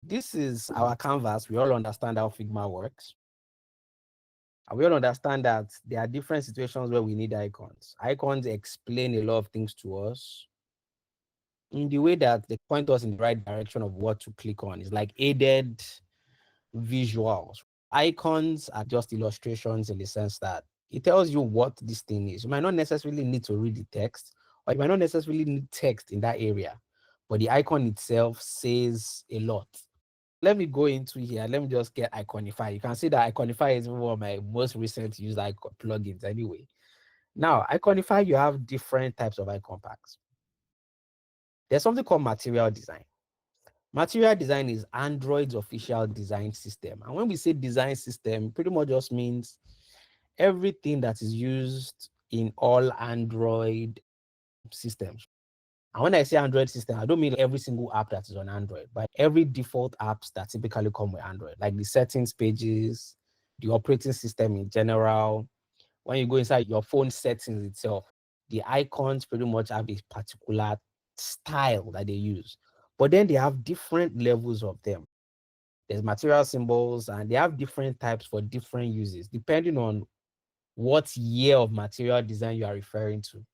This is our canvas. We all understand how Figma works. And we all understand that there are different situations where we need icons. Icons explain a lot of things to us in the way that they point us in the right direction of what to click on. It's like aided visuals. Icons are just illustrations in the sense that it tells you what this thing is. You might not necessarily need to read the text, or you might not necessarily need text in that area, but the icon itself says a lot. Let me go into here. Let me just get Iconify. You can see that Iconify is one of my most recent used icon plugins anyway. Now, Iconify, you have different types of icon packs. There's something called material design. Material design is Android's official design system. And when we say design system, pretty much just means everything that is used in all Android systems. And when I say Android system, I don't mean every single app that is on Android, but every default apps that typically come with Android, like the settings pages, the operating system in general. When you go inside your phone settings itself, the icons pretty much have a particular style that they use. But then they have different levels of them. There's material symbols, and they have different types for different uses, depending on what year of material design you are referring to.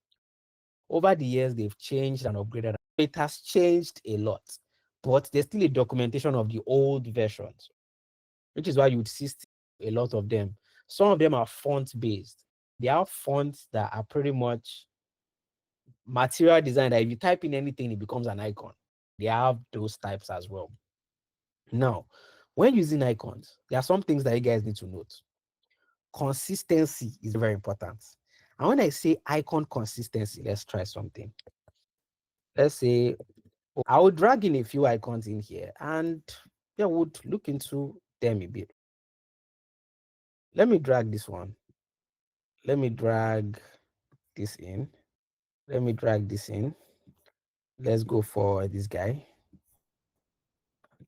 Over the years, they've changed and upgraded. It has changed a lot, but there's still a documentation of the old versions, which is why you would see a lot of them. Some of them are font-based. They are fonts that are pretty much material design that if you type in anything, it becomes an icon. They have those types as well. Now, when using icons, there are some things that you guys need to note. Consistency is very important. And when I say icon consistency, let's try something. Let's say I will drag in a few icons in here and yeah, would look into them a bit. Let me drag this one. Let me drag this in. Let me drag this in. Let's go for this guy.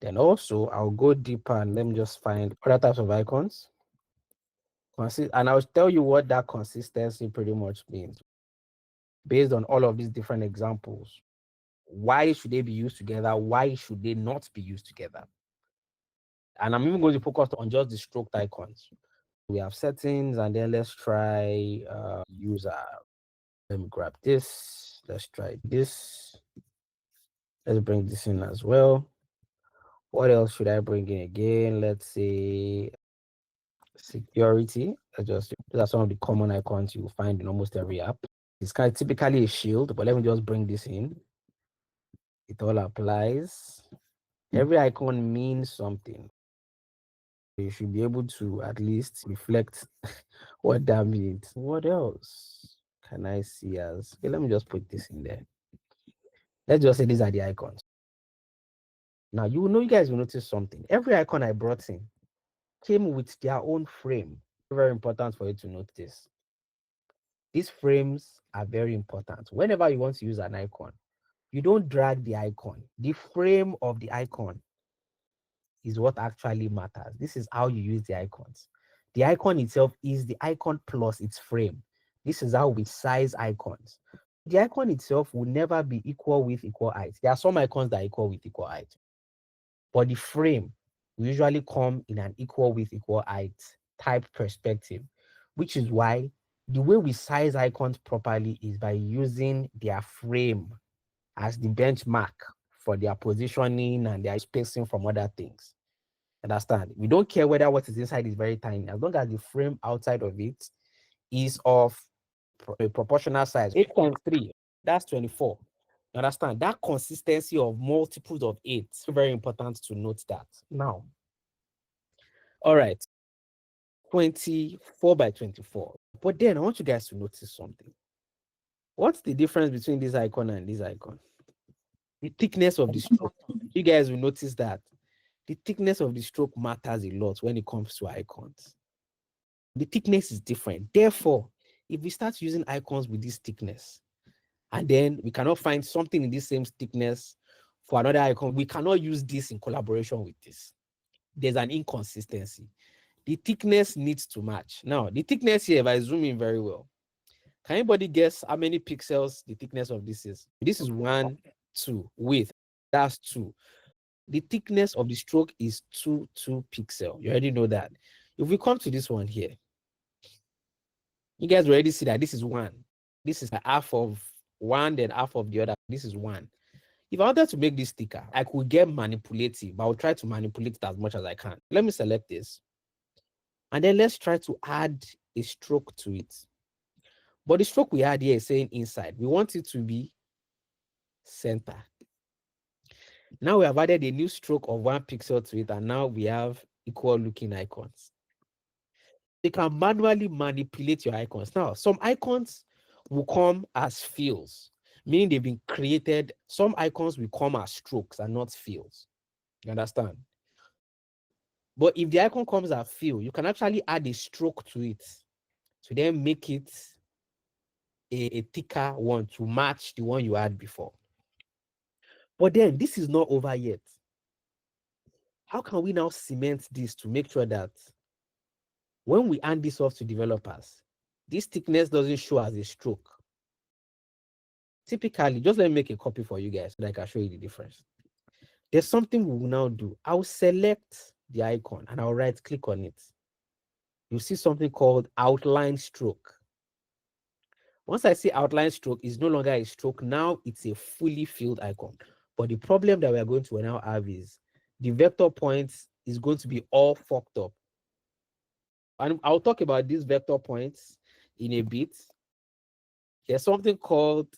Then also I'll go deeper and let me just find other types of icons. And I'll tell you what that consistency pretty much means. Based on all of these different examples, why should they be used together? Why should they not be used together? And I'm even going to focus on just the stroked icons. We have settings, and then let's try user. Let me grab this. Let's try this. Let's bring this in as well. What else should I bring in again? Let's say security. Those are some of the common icons you will find in almost every app. It's kind of typically a shield, but let me just bring this in. It all applies. Every icon means something. You should be able to at least reflect what that means. What else can I see as? Okay, let me just put this in there. Let's just say these are the icons. Now, you guys will notice something. Every icon I brought in came with their own frame. Very important for you to note this. These frames are very important. Whenever you want to use an icon, you don't drag the icon. The frame of the icon is what actually matters. This is how you use the icons. The icon itself is the icon plus its frame. This is how we size icons. The icon itself will never be equal width, equal height. There are some icons that are equal width, equal height. But the frame will usually come in an equal width, equal height type perspective, which is why the way we size icons properly is by using their frame as the benchmark for their positioning and their spacing from other things. Understand? We don't care whether what is inside is very tiny, as long as the frame outside of it is of a proportional size. 8 times 3, that's 24. You understand? That consistency of multiples of 8 is very important to note that. Now, all right, 24 by 24. But then I want you guys to notice something. What's the difference between this icon and this icon? The thickness of the stroke. You guys will notice that the thickness of the stroke matters a lot when it comes to icons. The thickness is different. Therefore, if we start using icons with this thickness, and then we cannot find something in this same thickness for another icon, we cannot use this in collaboration with this. There's an inconsistency. The thickness needs to match. Now, the thickness here, if I zoom in very well, can anybody guess how many pixels the thickness of this is? This is 1, 2, width, that's 2. the thickness of the stroke is 2 pixel. You already know that. If we come to this one here, you guys already see that this is 1. This is half of 1, then half of the other. This is 1. If I wanted to make this thicker, I could get manipulative, but I'll try to manipulate it as much as I can. Let me select this. And then let's try to add a stroke to it. But the stroke we had here is saying inside. We want it to be center. Now we have added a new stroke of 1 pixel to it, and now we have equal looking icons. You can manually manipulate your icons. Now, some icons will come as fills, meaning they've been created. Some icons will come as strokes and not fills. You understand? But if the icon comes as fill, you can actually add a stroke to it to then make it a thicker one to match the one you had before. But then this is not over yet. How can we now cement this to make sure that when we hand this off to developers, this thickness doesn't show as a stroke? Typically, just let me make a copy for you guys so that I can show you the difference. There's something we will now do. I'll select the icon and I'll right click on it. You'll see something called outline stroke. Once I see outline stroke, it's no longer a stroke. Now it's a fully filled icon. But the problem that we are going to now have is the vector points is going to be all fucked up. And I'll talk about these vector points in a bit. There's something called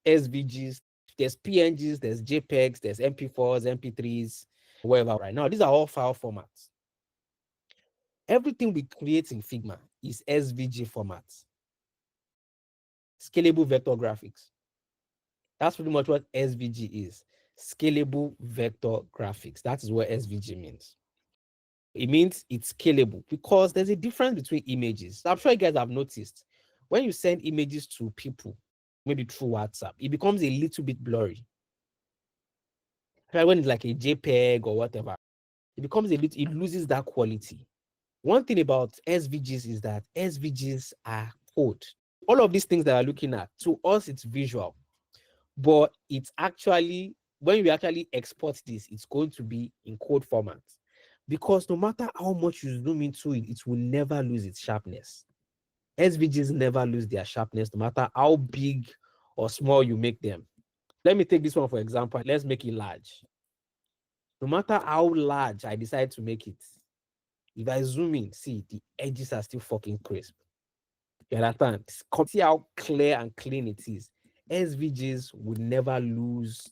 SVGs. There's PNGs, there's JPEGs, there's MP4s, MP3s, whatever. Right now, these are all file formats. Everything we create in Figma is SVG formats. Scalable vector graphics. That's pretty much what SVG is. Scalable vector graphics. That is what SVG means. It means it's scalable because there's a difference between images. I'm sure you guys have noticed when you send images to people, maybe through WhatsApp, it becomes a little bit blurry. When it's like a JPEG or whatever, it becomes a little, it loses that quality. One thing about SVGs is that SVGs are code. All of these things that we're looking at, to us, it's visual. But it's actually, when we actually export this, it's going to be in code format. Because no matter how much you zoom into it, it will never lose its sharpness. SVGs never lose their sharpness, no matter how big or small you make them. Let me take this one for example. Let's make it large. No matter how large I decide to make it, if I zoom in, see, the edges are still fucking crisp. You understand? See how clear and clean it is. SVGs would never lose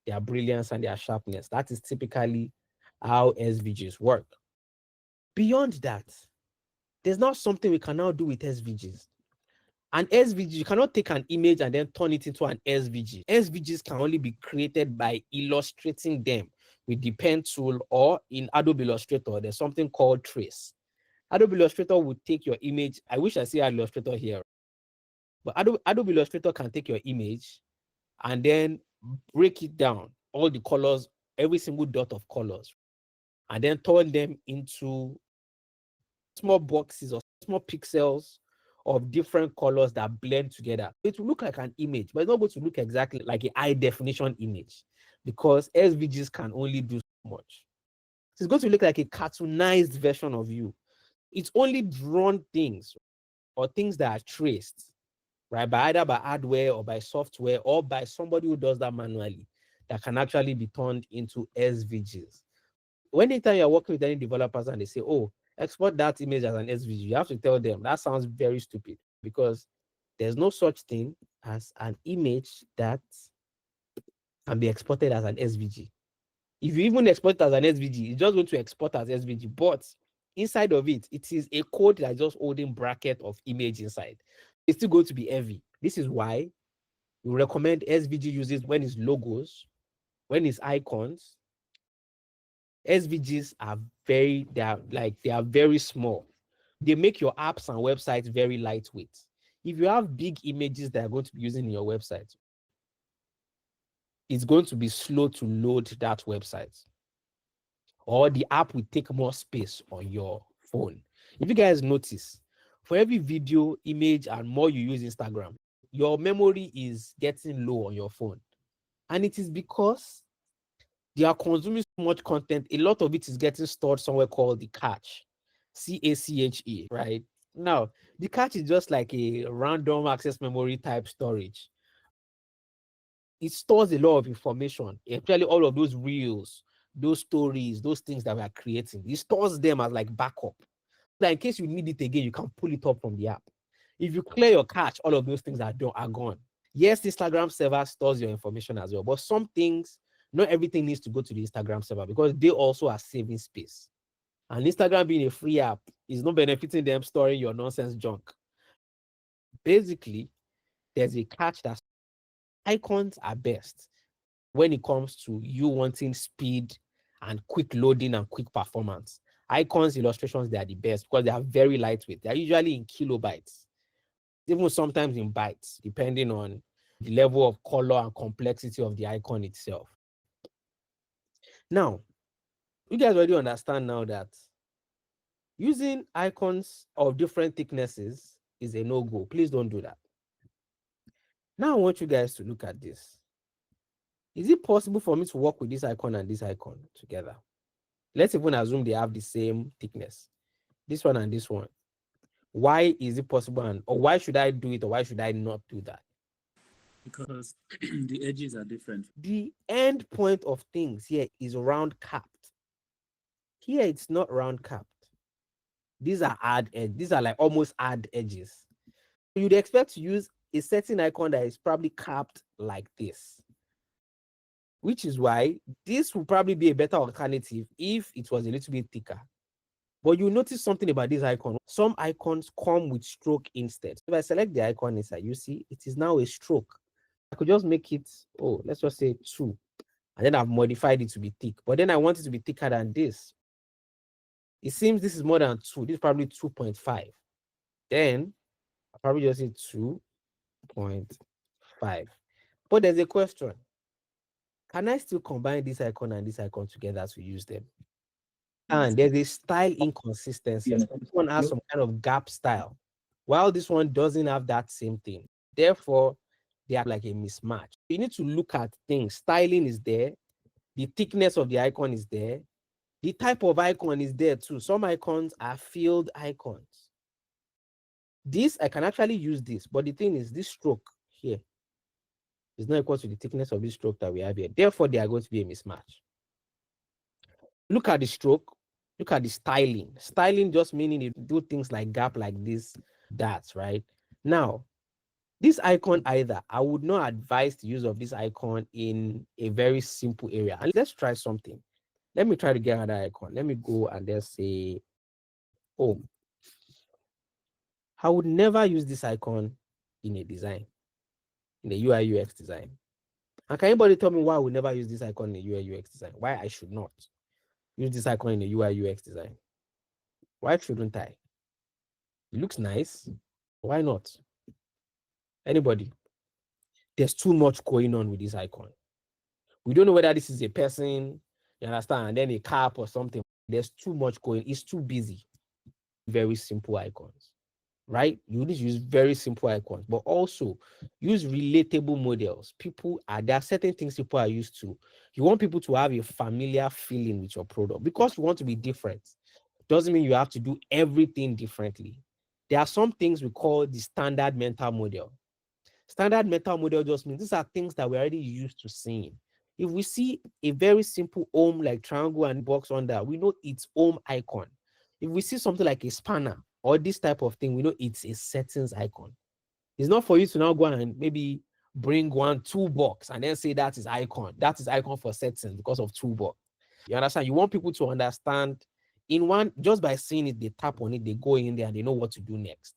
their brilliance and their sharpness. That is typically how SVGs work. Beyond that, there's now something we can now do with SVGs. An SVG, you cannot take an image and then turn it into an SVG. SVGs can only be created by illustrating them with the pen tool, or in Adobe Illustrator, there's something called trace. Adobe Illustrator would take your image. I wish I see Illustrator here. But Adobe Illustrator can take your image and then break it down, all the colors, every single dot of colors, and then turn them into small boxes or small pixels of different colors that blend together. It will look like an image, but it's not going to look exactly like a high definition image because SVGs can only do so much. So it's going to look like a cartoonized version of you. It's only drawn things or things that are traced, right, by either by hardware or by software or by somebody who does that manually, that can actually be turned into SVGs. Anytime you're working with any developers and they say, oh, export that image as an SVG, you have to tell them that sounds very stupid because there's no such thing as an image that can be exported as an SVG. If you even export it as an SVG, it's just going to export as SVG, but inside of it, it is a code that's just holding bracket of image inside. It's still going to be heavy. This is why we recommend SVG uses when it's logos, when it's icons. SVGs are they are very small. They make your apps and websites very lightweight. If you have big images that are going to be using in your website, it's going to be slow to load that website, or the app will take more space on your phone. If you guys notice, for every video, image, and more you use Instagram, your memory is getting low on your phone. And it is because They are consuming so much content. A lot of it is getting stored somewhere called the cache, CACHE, right? Now, the cache is just like a random access memory type storage. It stores a lot of information, especially all of those reels, those stories, those things that we are creating. It stores them as like backup. That in case you need it again, you can pull it up from the app. If you clear your cache, all of those things are gone. Yes, the Instagram server stores your information as well, but some things, not everything needs to go to the Instagram server because they also are saving space. And Instagram being a free app is not benefiting them storing your nonsense junk. Basically, there's a catch that icons are best when it comes to you wanting speed and quick loading and quick performance. Icons, illustrations, they are the best because they are very lightweight. They're usually in kilobytes, even sometimes in bytes, depending on the level of color and complexity of the icon itself. Now, you guys already understand now that using icons of different thicknesses is a no-go. Please don't do that. Now, I want you guys to look at this. Is it possible for me to work with this icon and this icon together? Let's even assume they have the same thickness, this one and this one. Why is it possible, and or why should I do it, or why should I not do that? Because the edges are different. The end point of things here is round capped. Here it's not round capped. These are add edge. These are like almost add edges. You'd expect to use a certain icon that is probably capped like this, which is why this will probably be a better alternative if it was a little bit thicker. But you notice something about this icon. Some icons come with stroke instead. If I select the icon inside, you see it is now a stroke. I could just make it, oh, let's just say 2. And then I've modified it to be thick. But then I want it to be thicker than this. It seems this is more than 2. This is probably 2.5. Then I'll probably just say 2.5. But there's a question. Can I still combine this icon and this icon together to use them? And there's a style inconsistency. Yes. This one has some kind of gap style, while this one doesn't have that same thing. Therefore, they are like a mismatch. You need to look at things. Styling is there. The thickness of the icon is there. The type of icon is there too. Some icons are filled icons. This, I can actually use this, but the thing is this stroke here is not equal to the thickness of this stroke that we have here. Therefore, they are going to be a mismatch. Look at the stroke. Look at the styling. Styling just meaning you do things like gap like this, that, right? Now, this icon either, I would not advise the use of this icon in a very simple area. And let's try something. Let me try to get another icon. Let me go and let's say home. I would never use this icon in a design, in the UI UX design. And can anybody tell me why I would never use this icon in a UI UX design? Why I should not use this icon in a UI UX design? Why shouldn't I? It looks nice. Why not? Anybody? There's too much going on with this icon. We don't know whether this is a person, you understand, and then a cap or something. There's too much going. It's too busy. Very simple icons, right? You need to use very simple icons, but also use relatable models. There are certain things people are used to. You want people to have a familiar feeling with your product because you want to be different. Doesn't mean you have to do everything differently. There are some things we call the standard mental model. Standard mental model just means these are things that we're already used to seeing. If we see a very simple home like triangle and box under, we know it's home icon. If we see something like a spanner or this type of thing, we know it's a settings icon. It's not for you to now go and maybe bring one toolbox and then say that is icon. That is icon for settings because of toolbox. You understand? You want people to understand in one, just by seeing it, they tap on it, they go in there and they know what to do next.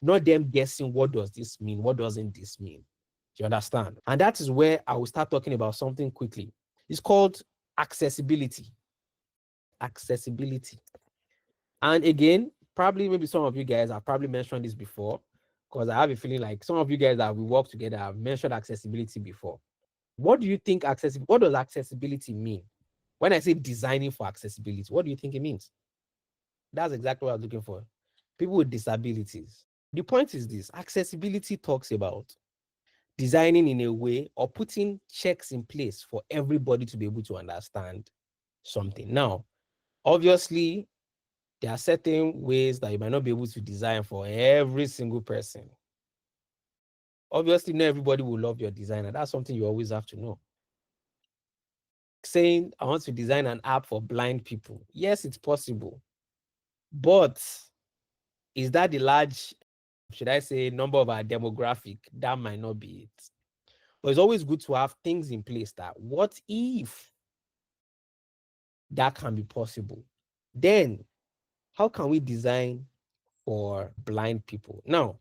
Not them guessing what does this mean, what doesn't this mean. Do you understand? And that is where I will start talking about something quickly. It's called accessibility. Accessibility. And again, probably maybe some of you guys have probably mentioned this before, because I have a feeling like some of you guys that we work together have mentioned accessibility before. What do you think what does accessibility mean? When I say designing for accessibility, what do you think it means? That's exactly what I was looking for. People with disabilities. The point is this: accessibility talks about designing in a way or putting checks in place for everybody to be able to understand something. Now, obviously, there are certain ways that you might not be able to design for every single person. Obviously, not everybody will love your design, and that's something you always have to know. Saying, I want to design an app for blind people. Yes, it's possible. But is that the large, should I say, number of our demographic? That might not be it. But it's always good to have things in place that what if that can be possible? Then how can we design for blind people? Now,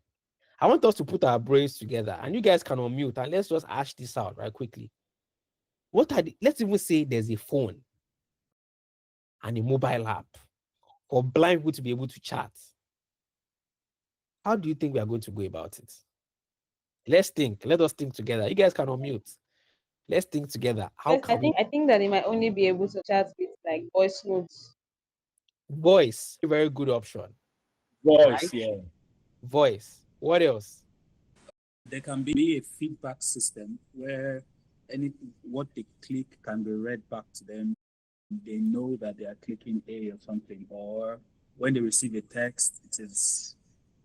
I want us to put our brains together and you guys can unmute and let's just hash this out right quickly. Let's even say there's a phone and a mobile app for blind people to be able to chat. How do you think we are going to go about it? Let's think. Let us think together. You guys can unmute. Let's think together. How Yes, can we I think that they might only be able to chat with like voice notes. voice? Very good option, right? Voice, yeah. Voice. What else? There can be a feedback system where any what they click can be read back to them. They know that they are clicking A or something, or when they receive a text, it is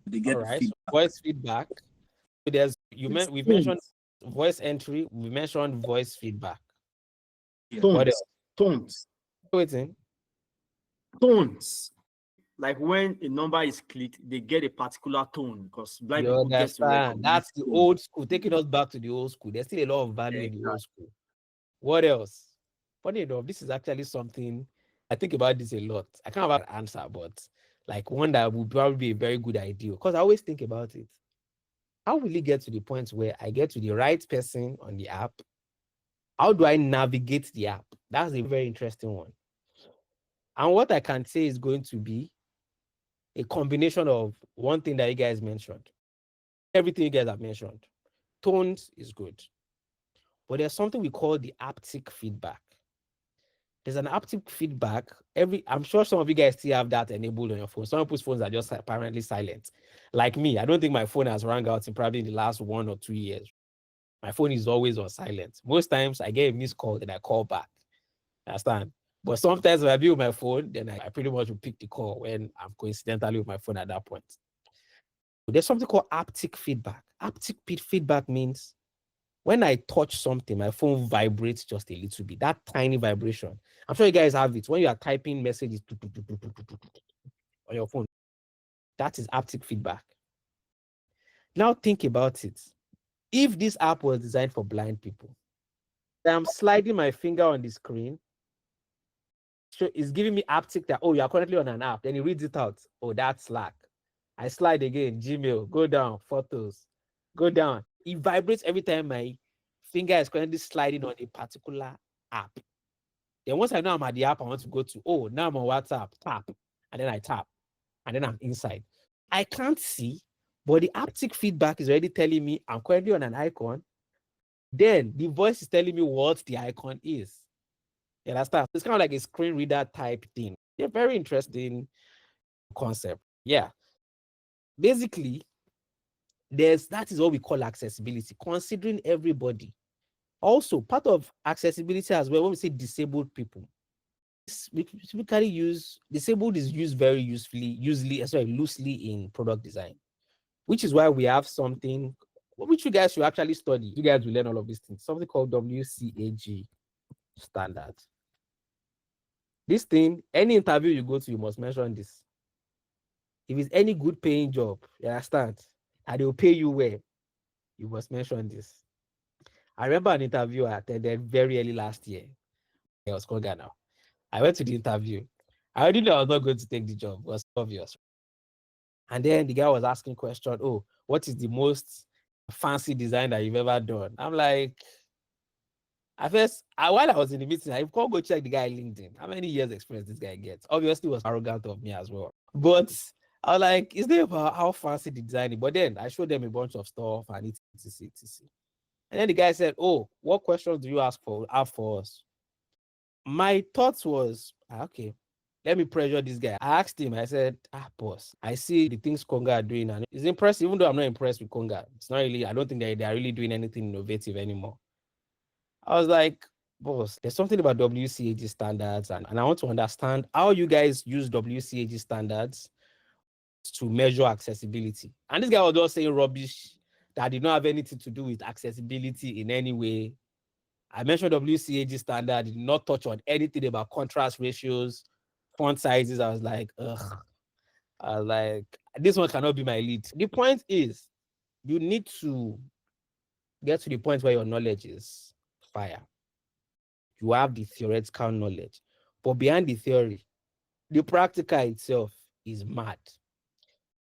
they All get the right. So feedback. voice feedback. So It's we've mentioned Tones, voice entry. We mentioned voice feedback. yeah. What else? tones, Waiting. tones. Like when a number is clicked, they get a particular tone because blind You people get to understand? recognize That's the tone. old school. Taking us back to the old school. There's still a lot of value in the old Exactly. school. What else? Funny enough, this is actually something I think about this a lot. I can't have an answer, but like one that would probably be a very good idea because I always think about it. How will it get to the point where I get to the right person on the app? How do I navigate the app? That's a very interesting one. And what I can say is going to be a combination of one thing that you guys mentioned, everything you guys have mentioned. Tones is good, but there's something we call the haptic feedback. There's an haptic feedback. I'm sure some of you guys still have that enabled on your phone. Some people's phones are just apparently silent. Like me, I don't think my phone has rang out in probably the last 1 or 2 years. My phone is always on silent. Most times I get a missed call, then I call back. Understand? But sometimes when I be with my phone, then I pretty much will pick the call when I'm coincidentally with my phone at that point. There's something called haptic feedback. Haptic feedback means when I touch something, my phone vibrates just a little bit. That tiny vibration. I'm sure you guys have it. When you are typing messages on your phone, that is haptic feedback. Now think about it. If this app was designed for blind people, I'm sliding my finger on the screen. So it's giving me haptic that, oh, you are currently on an app. Then it reads it out. Oh, that's Slack. I slide again, Gmail, go down, photos, go down. It vibrates every time my finger is currently sliding on a particular app. Then once I know I'm at the app I want to go to, oh, now I'm on WhatsApp, tap, and then I tap, and then I'm inside. I can't see, but the haptic feedback is already telling me I'm currently on an icon. Then the voice is telling me what the icon is. You understand? It's kind of like a screen reader type thing. Yeah, very interesting concept. Yeah. Basically, that is what we call accessibility, considering everybody. Also, part of accessibility as well, when we say disabled people, we typically use disabled is used very loosely in product design, which is why we have something which you guys should actually study. You guys will learn all of these things. Something called WCAG standard. This thing, any interview you go to, you must mention this. If it's any good paying job, you understand, and they'll pay you well, you must mention this. I remember an interview I attended very early last year. I was called Ghana. I went to the interview. I already knew I was not going to take the job. It was obvious. And then the guy was asking question, oh, what is the most fancy design that you've ever done? I'm like, while I was in the meeting, I called go check the guy LinkedIn. How many years experience this guy gets? Obviously, it was arrogant of me as well. But I was like, is there about how fancy the design is? But then I showed them a bunch of stuff and etc. And then the guy said, oh, what questions do you have for us? My thoughts was, okay, let me pressure this guy. I asked him, I said, boss, I see the things Konga are doing, and it's impressive, even though I'm not impressed with Konga. It's not really, I don't think they are really doing anything innovative anymore. I was like, boss, there's something about WCAG standards, and I want to understand how you guys use WCAG standards to measure accessibility. And this guy was just saying rubbish that did not have anything to do with accessibility in any way. I mentioned WCAG standard, did not touch on anything about contrast ratios, font sizes. I was like, ugh. I was like, this one cannot be my lead. The point is, you need to get to the point where your knowledge is fire. You have the theoretical knowledge, but behind the theory, the practical itself is mad.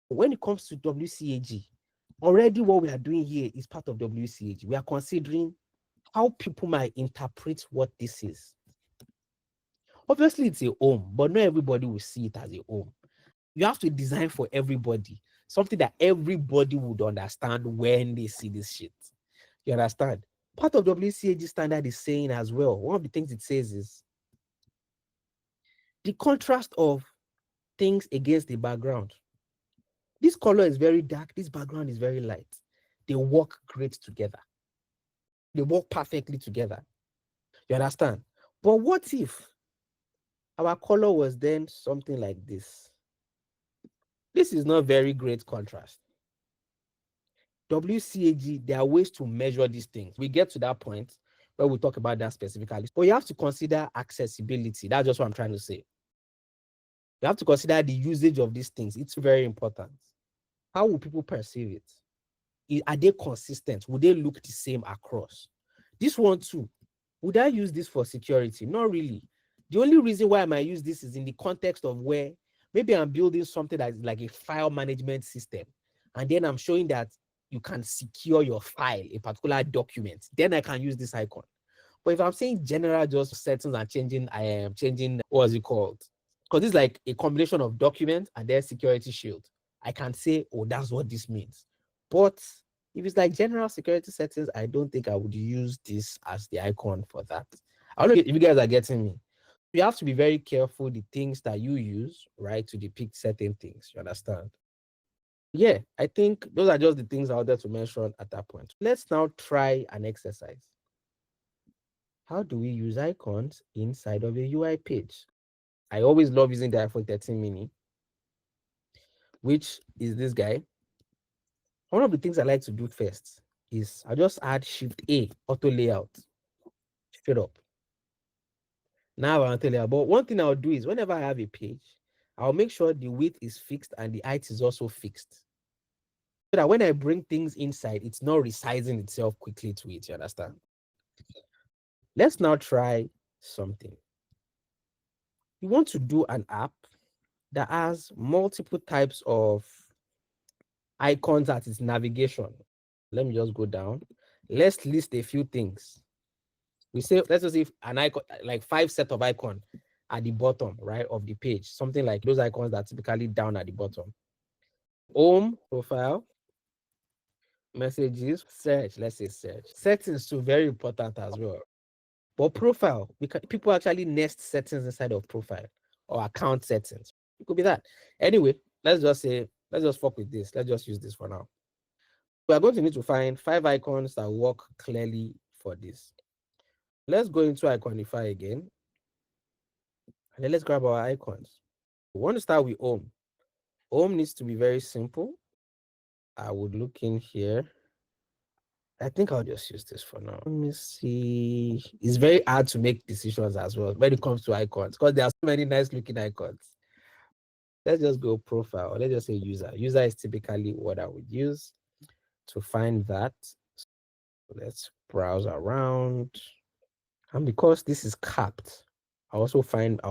When it comes to WCAG, already what we are doing here is part of WCAG. We are considering how people might interpret what this is. Obviously, it's a home, but not everybody will see it as a home. You have to design for everybody, something that everybody would understand when they see this shit. You understand? Part of WCAG standard is saying as well, one of the things it says is the contrast of things against the background. This color is very dark, this background is very light. They work great together. They work perfectly together. You understand? But what if our color was then something like this? This is not very great contrast. WCAG, there are ways to measure these things. We get to that point where we talk about that specifically. But you have to consider accessibility. That's just what I'm trying to say. You have to consider the usage of these things. It's very important. How will people perceive it? Are they consistent? Will they look the same across? This one too. Would I use this for security? Not really. The only reason why I might use this is in the context of where maybe I'm building something that is like a file management system. And then I'm showing that you can secure your file, a particular document. Then I can use this icon. But if I'm saying general just settings and changing what's it called? Because it's like a combination of document and then security shield. I can say, oh, that's what this means. But if it's like general security settings, I don't think I would use this as the icon for that. I don't know if you guys are getting me. You have to be very careful the things that you use, right, to depict certain things. You understand? Yeah, I think those are just the things I wanted to mention at that point. Let's now try an exercise. How do we use icons inside of a UI page? I always love using the iPhone 13 mini, which is this guy. One of the things I like to do first is I just add Shift A, auto layout, straight up. Now I'll tell you, but one thing I'll do is whenever I have a page, I'll make sure the width is fixed and the height is also fixed. So that when I bring things inside, it's not resizing itself quickly to it, you understand? Let's now try something. You want to do an app that has multiple types of icons at its navigation. Let me just go down. Let's list a few things. We say, let's just say an icon, like 5 sets of icons at the bottom, right, of the page. Something like those icons that are typically down at the bottom. Home, profile, messages, search, let's say search. Settings too, very important as well. But profile, people actually nest settings inside of profile or account settings. It could be that. Anyway, let's just fuck with this. Let's just use this for now. We are going to need to find 5 icons that work clearly for this. Let's go into Iconify again. And then let's grab our icons. We want to start with home. Home needs to be very simple. I would look in here. I think I'll just use this for now. Let me see. It's very hard to make decisions as well when it comes to icons because there are so many nice looking icons. Let's just go profile. Let's just say user. User is typically what I would use to find that. So let's browse around. And because this is capped, I'll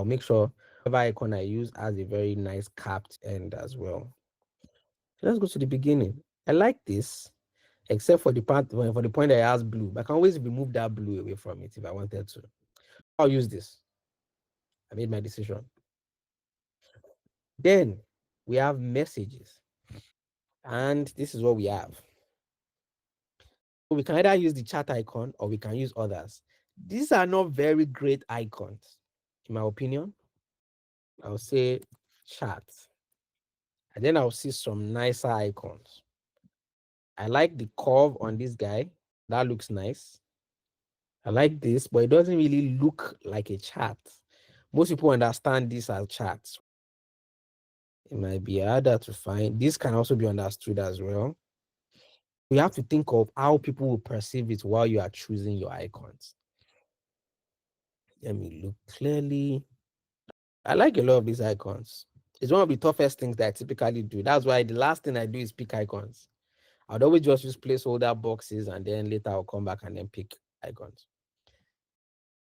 make sure whatever icon I use has a very nice capped end as well. Let's go to the beginning. I like this, except for the part for the point that it has blue. But I can always remove that blue away from it if I wanted to. I'll use this. I made my decision. Then we have messages. And this is what we have. So we can either use the chat icon or we can use others. These are not very great icons, in my opinion. I'll say chat. And then I'll see some nicer icons. I like the curve on this guy. That looks nice. I like this, but it doesn't really look like a chart. Most people understand this as charts. It might be harder to find. This can also be understood as well. You have to think of how people will perceive it while you are choosing your icons. Let me look clearly. I like a lot of these icons. It's one of the toughest things that I typically do. That's why the last thing I do is pick icons. I'd always just use placeholder boxes and then later I'll come back and then pick icons.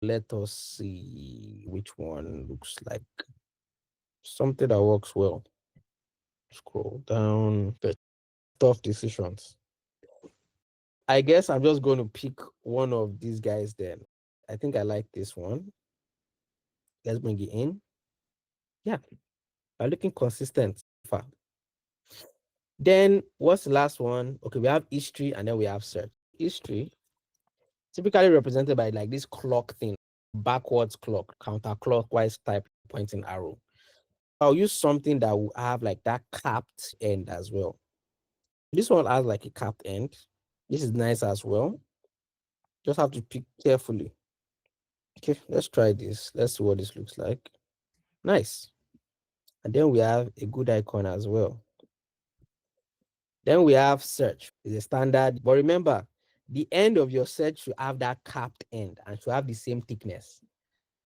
Let us see which one looks like something that works well. Scroll down. The tough decisions. I guess I'm just going to pick one of these guys then. I think I like this one. Let's bring it in. Yeah, we're looking consistent so far. Then what's the last one? Okay, we have history and then we have search. History, typically represented by like this clock thing, backwards clock, counterclockwise type pointing arrow. I'll use something that will have like that capped end as well. This one has like a capped end. This is nice as well. Just have to pick carefully. Okay, let's try this. Let's see what this looks like. Nice. And then we have a good icon as well. Then we have search. It's a standard. But remember, the end of your search should have that capped end and should have the same thickness.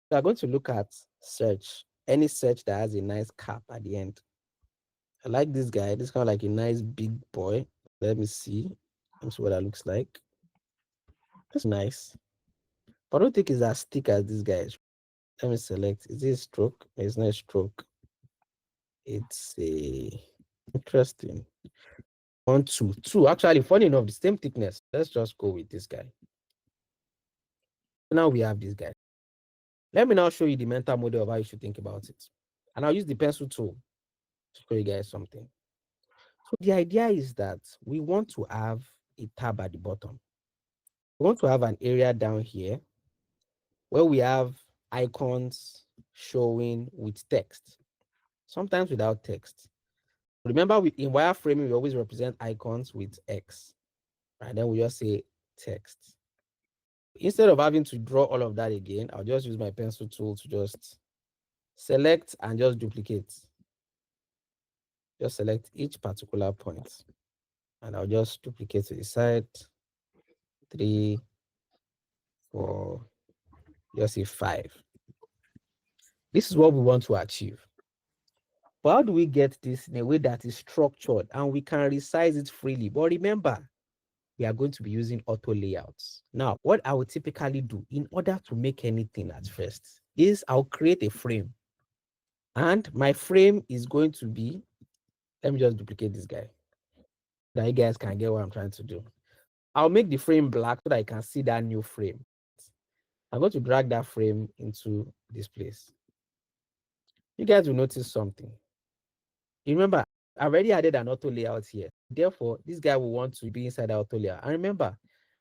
So I'm going to look at search. Any search that has a nice cap at the end. I like this guy. This is kind of like a nice big boy. Let me see. Let me see what that looks like. That's nice. But I don't think it's as thick as this guy. Let me select. Is it a stroke? It's not a stroke. It's a interesting. 1, 2, 2. Actually, funny enough, the same thickness. Let's just go with this guy. Now we have this guy. Let me now show you the mental model of how you should think about it. And I'll use the pencil tool to show you guys something. So the idea is that we want to have a tab at the bottom. We want to have an area down here where we have icons showing with text, sometimes without text. Remember, in wireframing, we always represent icons with X, and then we just say text. Instead of having to draw all of that again, I'll just use my pencil tool to just select and just duplicate. Just select each particular point, and I'll just duplicate to the side. 3, 4, just say 5. This is what we want to achieve. But how do we get this in a way that is structured and we can resize it freely? But remember, we are going to be using auto layouts. Now, what I would typically do in order to make anything at first is I'll create a frame. And my frame is going to be, let me just duplicate this guy. So that you guys can get what I'm trying to do. I'll make the frame black so that I can see that new frame. I'm going to drag that frame into this place. You guys will notice something. You remember, I've already added an auto layout here. Therefore, this guy will want to be inside the auto layout. And remember,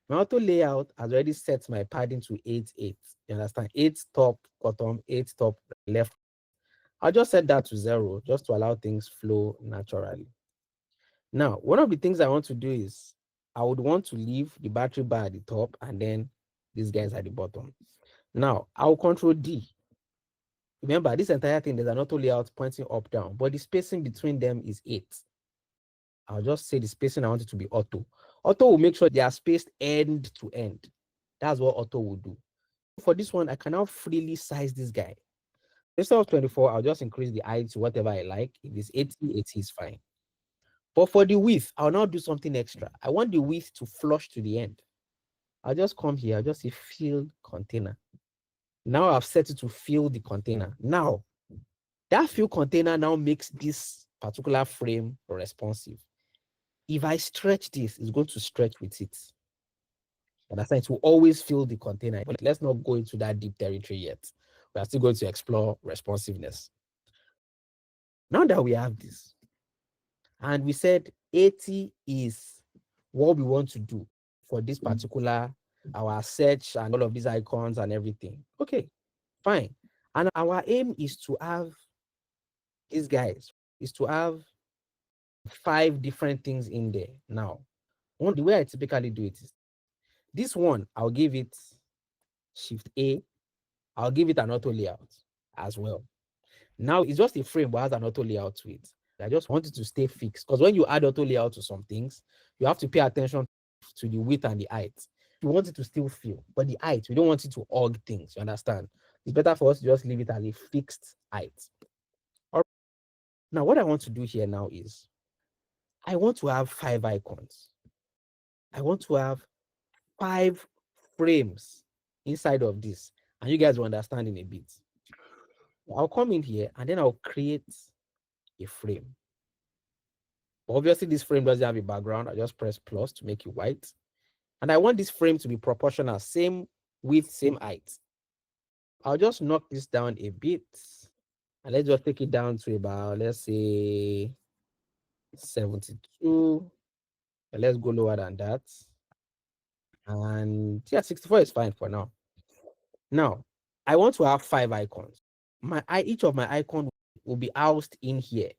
my auto layout has already set my padding to 8, 8. You understand? 8 top, bottom, 8 top, left. I'll just set that to 0 just to allow things flow naturally. Now, one of the things I want to do is I would want to leave the battery bar at the top and then these guys at the bottom. Now, I'll control D. Remember, this entire thing, there's an auto layout pointing up, down, but the spacing between them is 8. I'll just say the spacing I want it to be auto. Auto will make sure they are spaced end to end. That's what auto will do. For this one, I can now freely size this guy. Instead of 24, I'll just increase the height to whatever I like. If it's 80, 80 is fine. But for the width, I'll now do something extra. I want the width to flush to the end. I'll just come here. I'll just say fill container. Now I've set it to fill the container. Now, that fill container now makes this particular frame responsive. If I stretch this, it's going to stretch with it. Understand? It will always fill the container. But let's not go into that deep territory yet. We are still going to explore responsiveness. Now that we have this, and we said 80 is what we want to do for this particular, our search and all of these icons and everything. Okay, fine. And our aim is to have these guys is to have 5 different things in there. Now, the way I typically do it is this one, I'll give it Shift A, I'll give it an auto layout as well. Now it's just a frame but has an auto layout to it. I just want it to stay fixed because when you add auto layout to some things, you have to pay attention to the width and the height. You want it to still feel, but the height, we don't want it to hug things. You understand? It's better for us to just leave it as a fixed height. All right. Now, what I want to do here now is I want to have 5 icons. I want to have 5 frames inside of this, and you guys will understand in a bit. I'll come in here and then I'll create a frame. Obviously, this frame doesn't have a background. I just press plus to make it white. And I want this frame to be proportional, same width, same height. I'll just knock this down a bit. And let's just take it down to about, let's say, 72. And let's go lower than that. And yeah, 64 is fine for now. Now, I want to have 5 icons. Each of my icons will be housed in here.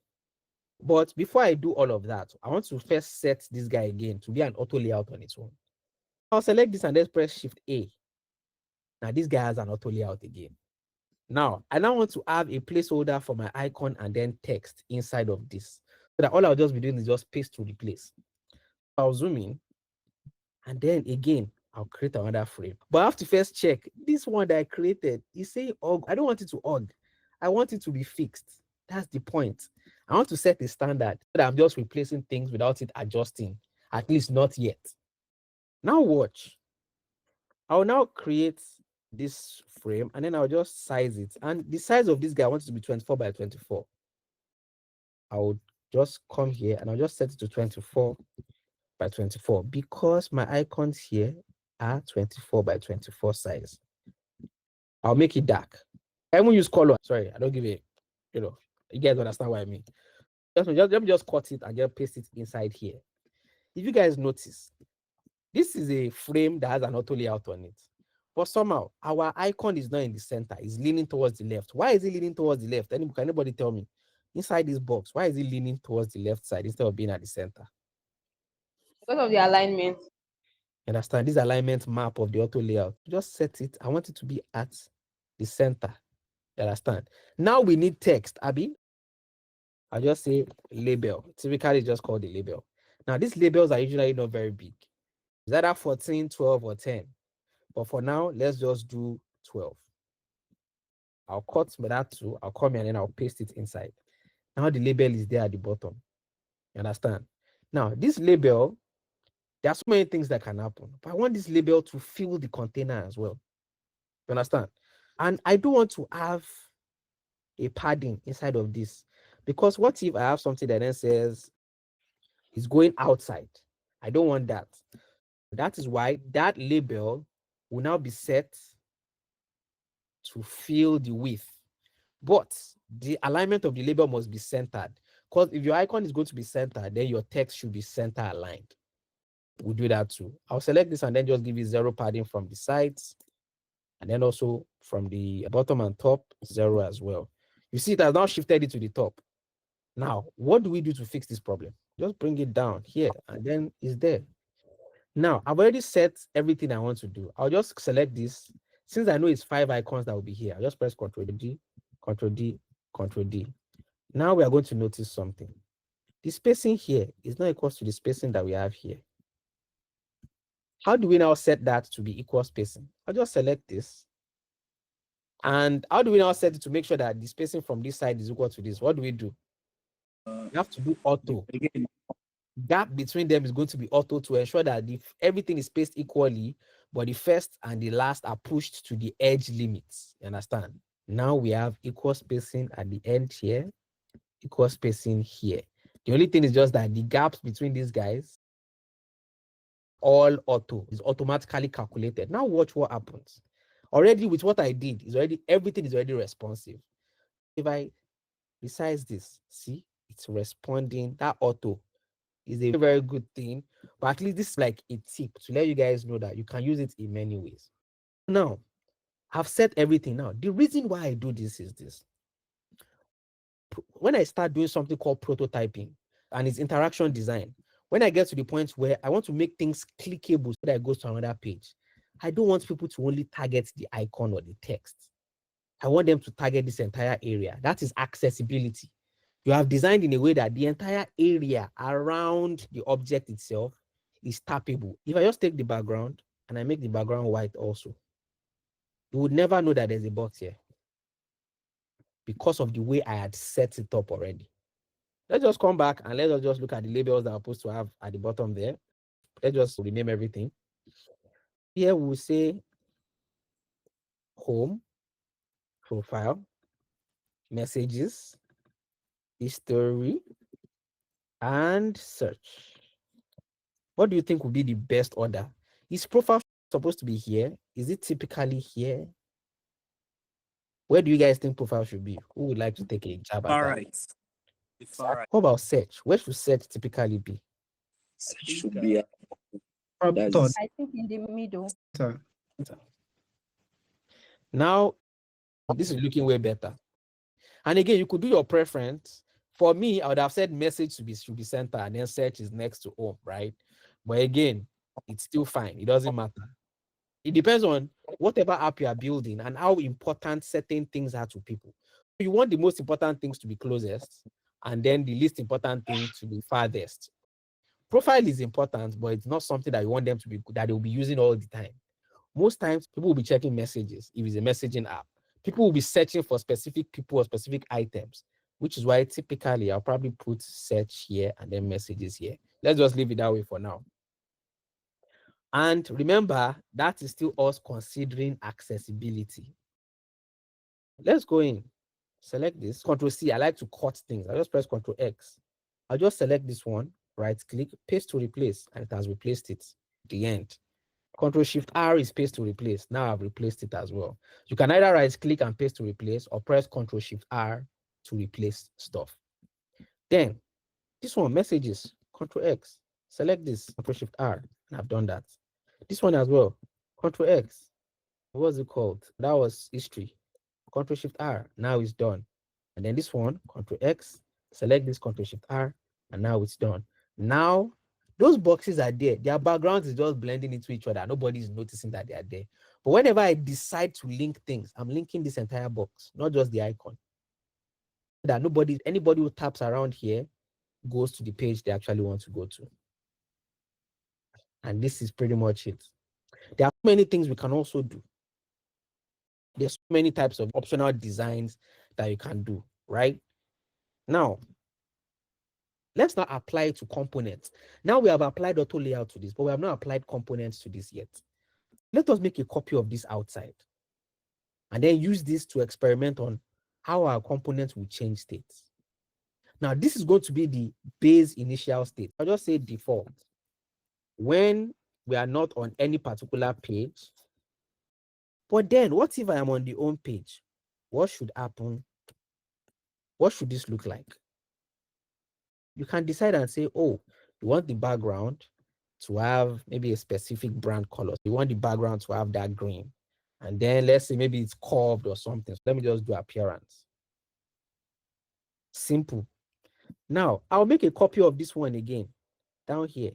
But before I do all of that, I want to first set this guy again to be an auto layout on its own. I'll select this and then press Shift A. Now this guy has an auto layout again. Now, I now want to have a placeholder for my icon and then text inside of this. So that all I'll just be doing is just paste to replace. I'll zoom in and then again, I'll create another frame. But I have to first check this one that I created is saying hug. I don't want it to hug. I want it to be fixed. That's the point. I want to set a standard so that I'm just replacing things without it adjusting, at least not yet. Now watch. I'll now create this frame and then I'll just size it. And the size of this guy, I want it to be 24 by 24. I'll just come here and I'll just set it to 24 by 24 because my icons here are 24 by 24 size. I'll make it dark. I won't use color. Sorry, I don't give it, you guys understand what I mean. Let me just cut it and just paste it inside here. If you guys notice, this is a frame that has an auto layout on it. But somehow, our icon is not in the center. It's leaning towards the left. Why is it leaning towards the left? Can anybody tell me? Inside this box, why is it leaning towards the left side instead of being at the center? Because of the alignment. You understand? This alignment map of the auto layout. Just set it. I want it to be at the center. You understand? Now we need text, Abby. I'll just say label. Typically, it's just called the label. Now, these labels are usually not very big. It's either 14, 12, or 10. But for now, let's just do 12. I'll cut that too. I'll come here and then I'll paste it inside. Now the label is there at the bottom. You understand? Now, this label, there are so many things that can happen. But I want this label to fill the container as well. You understand? And I do want to have a padding inside of this. Because what if I have something that then says it's going outside? I don't want that. That is why that label will now be set to fill the width. But the alignment of the label must be centered. Because if your icon is going to be centered, then your text should be center aligned. We'll do that too. I'll select this and then just give it 0 padding from the sides. And then also from the bottom and top, 0 as well. You see, it has now shifted it to the top. Now, what do we do to fix this problem? Just bring it down here and then it's there. Now, I've already set everything I want to do. I'll just select this. Since I know it's 5 icons that will be here, I'll just press Ctrl D, Ctrl D, Ctrl D. Now we are going to notice something. The spacing here is not equal to the spacing that we have here. How do we now set that to be equal spacing? I'll just select this. And how do we now set it to make sure that the spacing from this side is equal to this? What do we do? You have to do auto. Again, Gap between them is going to be auto to ensure that everything is spaced equally, but the first and the last are pushed to the edge limits. You understand? Now we have equal spacing at the end here, equal spacing here. The only thing is just that the gaps between these guys, all auto, is automatically calculated. Now watch what happens. Already with what I did, everything is already responsive. If I resize this, see, it's responding. That auto is a very good thing, but at least this is like a tip to let you guys know that you can use it in many ways. Now, I've set everything. Now, the reason why I do this is this. when I start doing something called prototyping and it's interaction design, when I get to the point where I want to make things clickable so that it goes to another page, I don't want people to only target the icon or the text. I want them to target this entire area. That is accessibility. You have designed in a way that the entire area around the object itself is tappable. If I just take the background and I make the background white also, you would never know that there's a box here because of the way I had set it up already. Let's just come back and let's just look at the labels that are supposed to have at the bottom there. Let's just rename everything. Here we'll say home, profile, messages, history, and search. What do you think would be the best order? Is profile supposed to be here? Is it typically here? Where do you guys think profile should be? Who would like to take a jab at Far that? right. The far right. What about search? Where should search typically be? Should be Probably that's I think in the middle. Now, this is looking way better. And again, you could do your preference. For me, I would have said message should be center and then search is next to home, right? But again, it's still fine. It doesn't matter. It depends on whatever app you are building and how important certain things are to people. You want the most important things to be closest and then the least important thing to be farthest. Profile is important, but it's not something that you want them to be, that they'll be using all the time. Most times, people will be checking messages if it's a messaging app. People will be searching for specific people or specific items, which is why typically I'll probably put search here and then messages here. Let's just leave it that way for now. And remember, that is still us considering accessibility. Let's go in, select this, Control C. I like to cut things. I'll just press Control X. I'll just select this one, right click, paste to replace, and it has replaced it. The end. Control Shift R is paste to replace. Now I've replaced it as well. You can either right click and paste to replace or press Control Shift R to replace stuff. Then this one, messages, Control X, select this, Control Shift R, and I've done that. This one as well, Control X. What's it called? That was history. Control Shift R, now it's done. And then this one, Control X, select this, Control Shift R, and now it's done. Now those boxes are there. Their background is just blending into each other. Nobody's noticing that they are there. But whenever I decide to link things, I'm linking this entire box, not just the icon. That anybody who taps around here goes to the page they actually want to go to. And this is pretty much it. There are many things we can also do. There's so many types of optional designs that you can do, right? Now, let's not apply it to components. Now we have applied auto layout to this, but we have not applied components to this yet. Let us make a copy of this outside and then use this to experiment on how our components will change states. Now, this is going to be the base initial state. I'll just say default. When we are not on any particular page, but then what if I am on the home page? What should happen? What should this look like? You can decide and say, oh, you want the background to have maybe a specific brand color. You want the background to have that green. And then let's say maybe it's curved or something. So let me just do appearance. Simple. Now, I'll make a copy of this one again down here.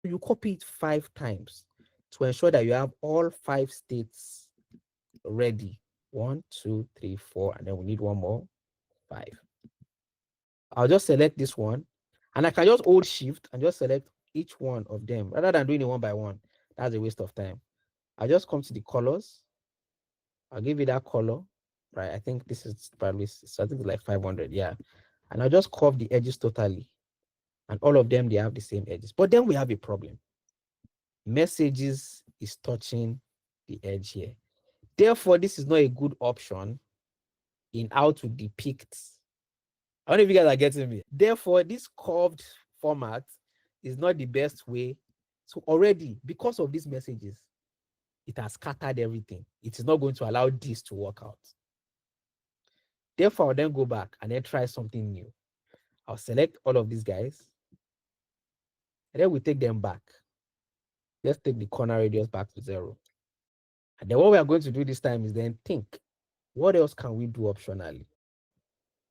You copy it 5 times to ensure that you have all 5 states ready. 1, 2, 3, 4, and then we need one more, 5. I'll just select this one and I can just hold shift and just select each one of them rather than doing it one by one. That's a waste of time. I'll just come to the colors. I'll give it that color, right? I think this is probably, so I think it's like 500, yeah. And I'll just curve the edges totally. And all of them, they have the same edges. But then we have a problem. Messages is touching the edge here. Therefore, this is not a good option in how to depict. I don't know if you guys are getting me. Therefore, this curved format is not the best way. So already, because of these messages, it has scattered everything. It is not going to allow this to work out. Therefore, I'll then go back and then try something new. I'll select all of these guys. And then we take them back. Let's take the corner radius back to 0. And then what we are going to do this time is then think, what else can we do optionally?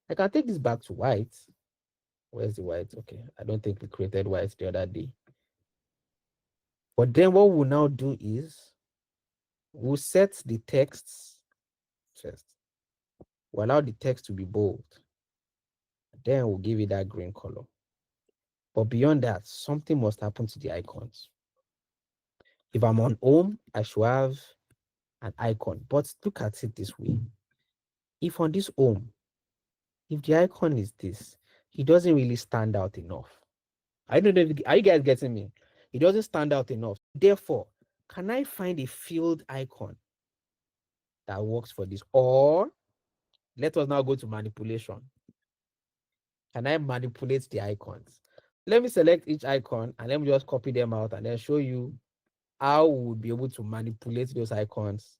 I can take this back to white. Where's the white? Okay, I don't think we created white the other day. But then what we'll now do is we'll set the texts first. We'll allow the text to be bold. Then we'll give it that green color. But beyond that, something must happen to the icons. If I'm on home, I should have an icon. But look at it this way. If on this home, if the icon is this, it doesn't really stand out enough. I don't know if are you guys getting me? It doesn't stand out enough. Therefore, can I find a field icon that works for this? Or let us now go to manipulation. Can I manipulate the icons? Let me select each icon and let me just copy them out and then show you how we would be able to manipulate those icons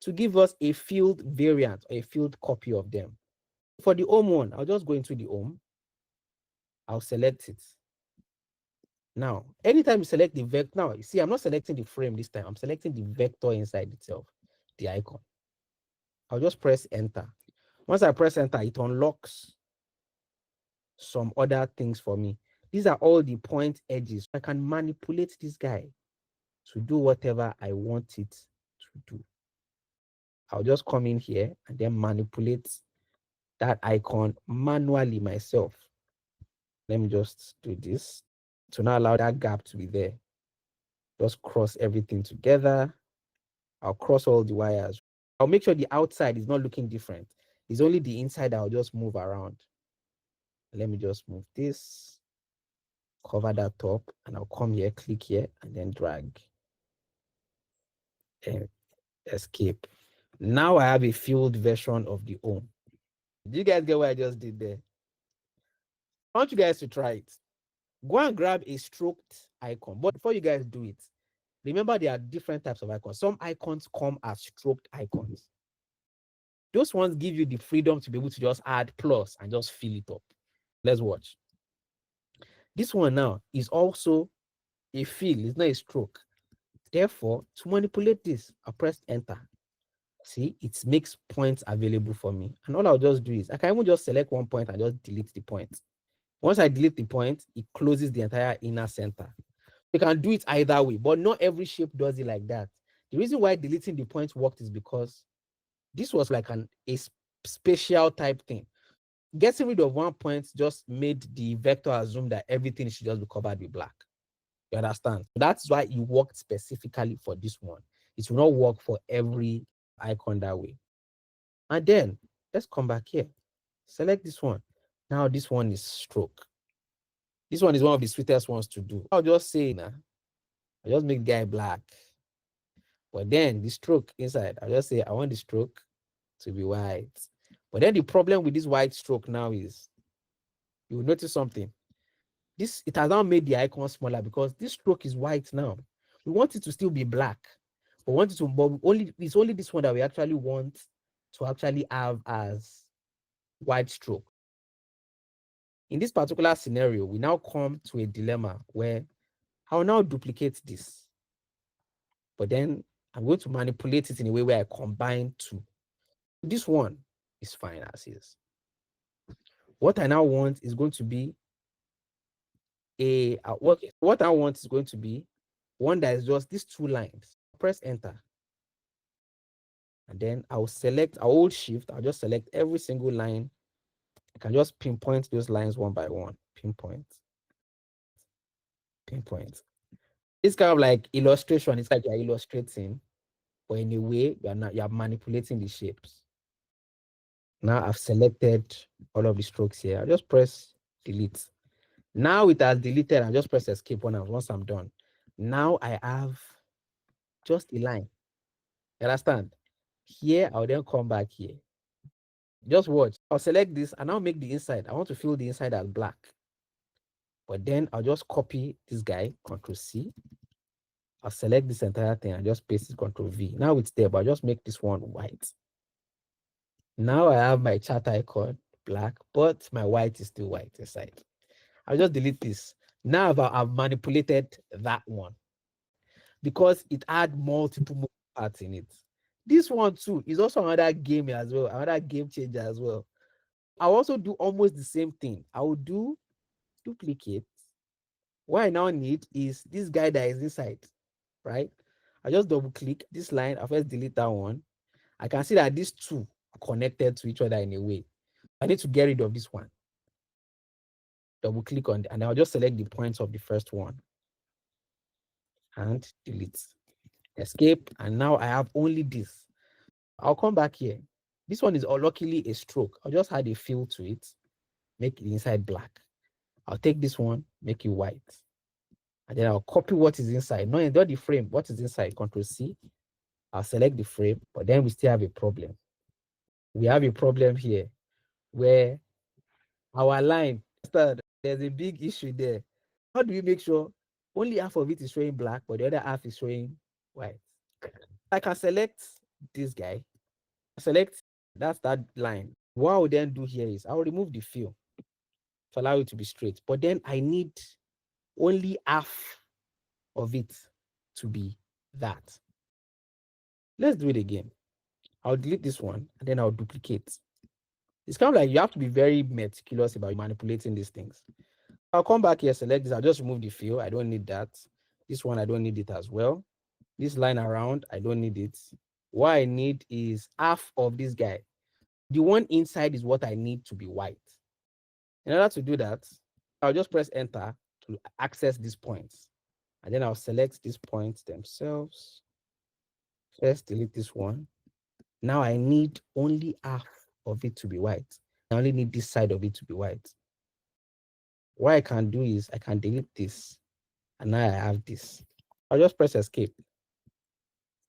to give us a field variant or a field copy of them. For the home one, I'll just go into the home. I'll select it. Now, anytime you select the vector, now you see, I'm not selecting the frame this time. I'm selecting the vector inside itself, the icon. I'll just press enter. Once I press enter, it unlocks some other things for me. These are all the point edges. I can manipulate this guy to do whatever I want it to do. I'll just come in here and then manipulate that icon manually myself. Let me just do this to not allow that gap to be there. Just cross everything together. I'll cross all the wires. I'll make sure the outside is not looking different. It's only the inside I'll just move around. Let me just move this, cover that top, and I'll come here, click here, and then drag and escape. Now I have a field version of the home. Do you guys get what I just did there? I want you guys to try it. Go and grab a stroked icon. But before you guys do it, remember there are different types of icons. Some icons come as stroked icons. Those ones give you the freedom to be able to just add plus and just fill it up. Let's watch. This one now is also a fill, it's not a stroke. Therefore, to manipulate this, I press enter. See, it makes points available for me. And all I'll just do is I can even just select one point and just delete the point. Once I delete the point, it closes the entire inner center. You can do it either way, but not every shape does it like that. The reason why deleting the point worked is because this was like a spatial type thing. Getting rid of one point just made the vector assume that everything should just be covered with black. You understand? That's why it worked specifically for this one. It will not work for every icon that way. And then let's come back here. Select this one. Now this one is stroke. This one is one of the sweetest ones to do. I'll just say, nah, I'll just make the guy black. But then the stroke inside, I'll just say, I want the stroke to be white. But then the problem with this white stroke now is, you will notice something. It has now made the icon smaller because this stroke is white now. We want it to still be black. But it's only this one that we actually want to actually have as white stroke. In this particular scenario, we now come to a dilemma where I'll now duplicate this. But then I'm going to manipulate it in a way where I combine two. This one is fine as is. What I now want is going to be what I want is going to be one that is just these two lines. Press enter. And then I'll hold shift. I'll just select every single line. I can just pinpoint those lines one by one. Pinpoint. It's kind of like illustration. It's like you're illustrating, but in a way, you're manipulating the shapes. Now I've selected all of the strokes here. I'll just press delete. Now it has deleted. I'll just press escape once I'm done. Now I have just a line. You understand? Here, I'll then come back here. Just watch. I'll select this and I'll make the inside. I want to fill the inside as black. But then I'll just copy this guy, Control C. I'll select this entire thing and just paste it, Control V. Now it's there, but I'll just make this one white. Now I have my chat icon black, but my white is still white inside. I'll just delete this. Now I've manipulated that one because it had multiple parts in it. This one too is also another game as well, another game changer as well. I'll also do almost the same thing. I will do duplicate. What I now need is this guy that is inside, right? I just double click this line. I'll first delete that one. I can see that these two are connected to each other in a way. I need to get rid of this one. Double click on it, and I'll just select the points of the first one and delete. Escape, and now I have only this. I'll come back here. This one is luckily a stroke. I'll just add a fill to it, make the inside black. I'll take this one, make it white. And then I'll copy what is inside. No, not the frame, what is inside, Control C. I'll select the frame, but then we still have a problem. We have a problem here where our line, there's a big issue there. How do we make sure only half of it is showing black, but the other half is showing white? I can select this guy, select that's that line. What I will then do here is I'll remove the fill to allow it to be straight, but then I need only half of it to be that. Let's do it again. I'll delete this one and then I'll duplicate. It's kind of like you have to be very meticulous about manipulating these things. I'll come back here, select this. I'll just remove the fill. I don't need that. This one, I don't need it as well. This line around, I don't need it. What I need is half of this guy. The one inside is what I need to be white. In order to do that, I'll just press enter to access these points. And then I'll select these points themselves. First, delete this one. Now I need only half of it to be white. I only need this side of it to be white. What I can do is I can delete this, and now I have this. I'll just press escape.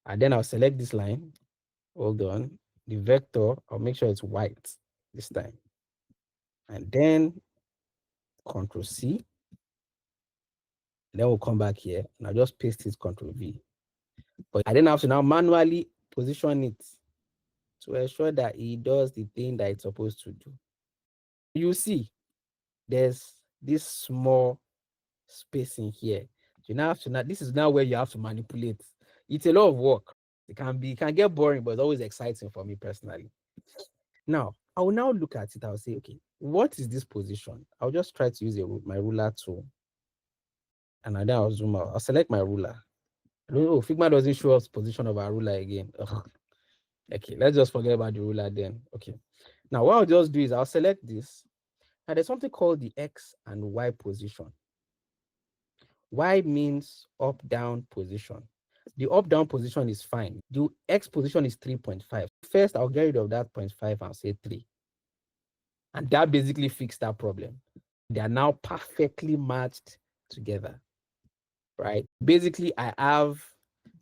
And then I'll select this line. Hold on. The vector, I'll make sure it's white this time. And then Control C. Then we'll come back here and I'll just paste it, Control V. But I then have to now manually position it to ensure that it does the thing that it's supposed to do. You see, there's this small space in here. You now have to this is now where you have to manipulate. It's a lot of work. It can get boring, but it's always exciting for me personally. Now, I will now look at it. I'll say, okay, what is this position? I'll just try to use my ruler tool. And then I'll zoom out. I'll select my ruler. Oh, Figma doesn't show us position of our ruler again. Ugh. Okay, let's just forget about the ruler then. Okay. Now, what I'll just do is I'll select this. And there's something called the X and Y position. Y means up, down position. The up, down position is fine. The X position is 3.5. First, I'll get rid of that 0.5 and say 3. And that basically fixed that problem. They are now perfectly matched together, right? Basically, I have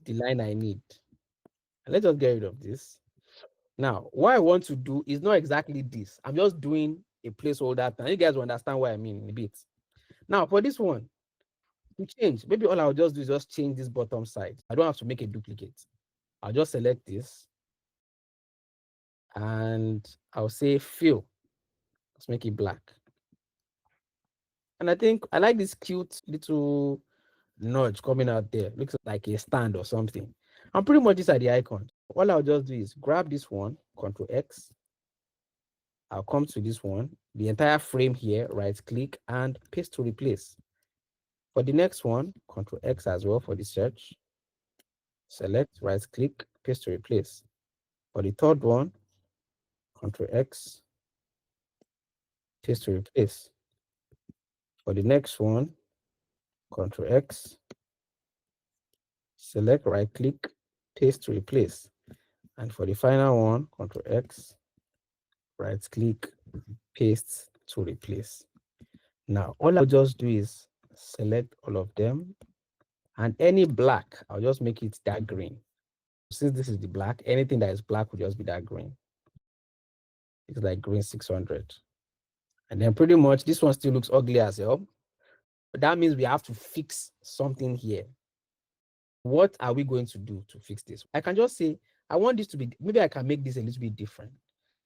the line I need. And let's just get rid of this. Now, what I want to do is not exactly this. I'm just doing a placeholder. And you guys will understand what I mean in a bit. Now, for this one, to change, maybe all I'll just do is just change this bottom side. I don't have to make a duplicate. I'll just select this. And I'll say fill. Let's make it black. And I think I like this cute little nudge coming out there. Looks like a stand or something. And pretty much these are the icons. All I'll just do is grab this one, Control X. I'll come to this one, the entire frame here, right click and paste to replace. For the next one, Control X as well for the search. Select, right click, paste to replace. For the third one, Control X, paste to replace. For the next one, Control X, select, right click, paste to replace. And for the final one, Control X, right click, paste to replace. Now, all I'll just do is select all of them, and any black, I'll just make it dark green. Since this is the black, anything that is black will just be dark green. It's like green 600. And then pretty much this one still looks ugly as hell. But that means we have to fix something here. What are we going to do to fix this? I can just say, I want this to be, maybe I can make this a little bit different.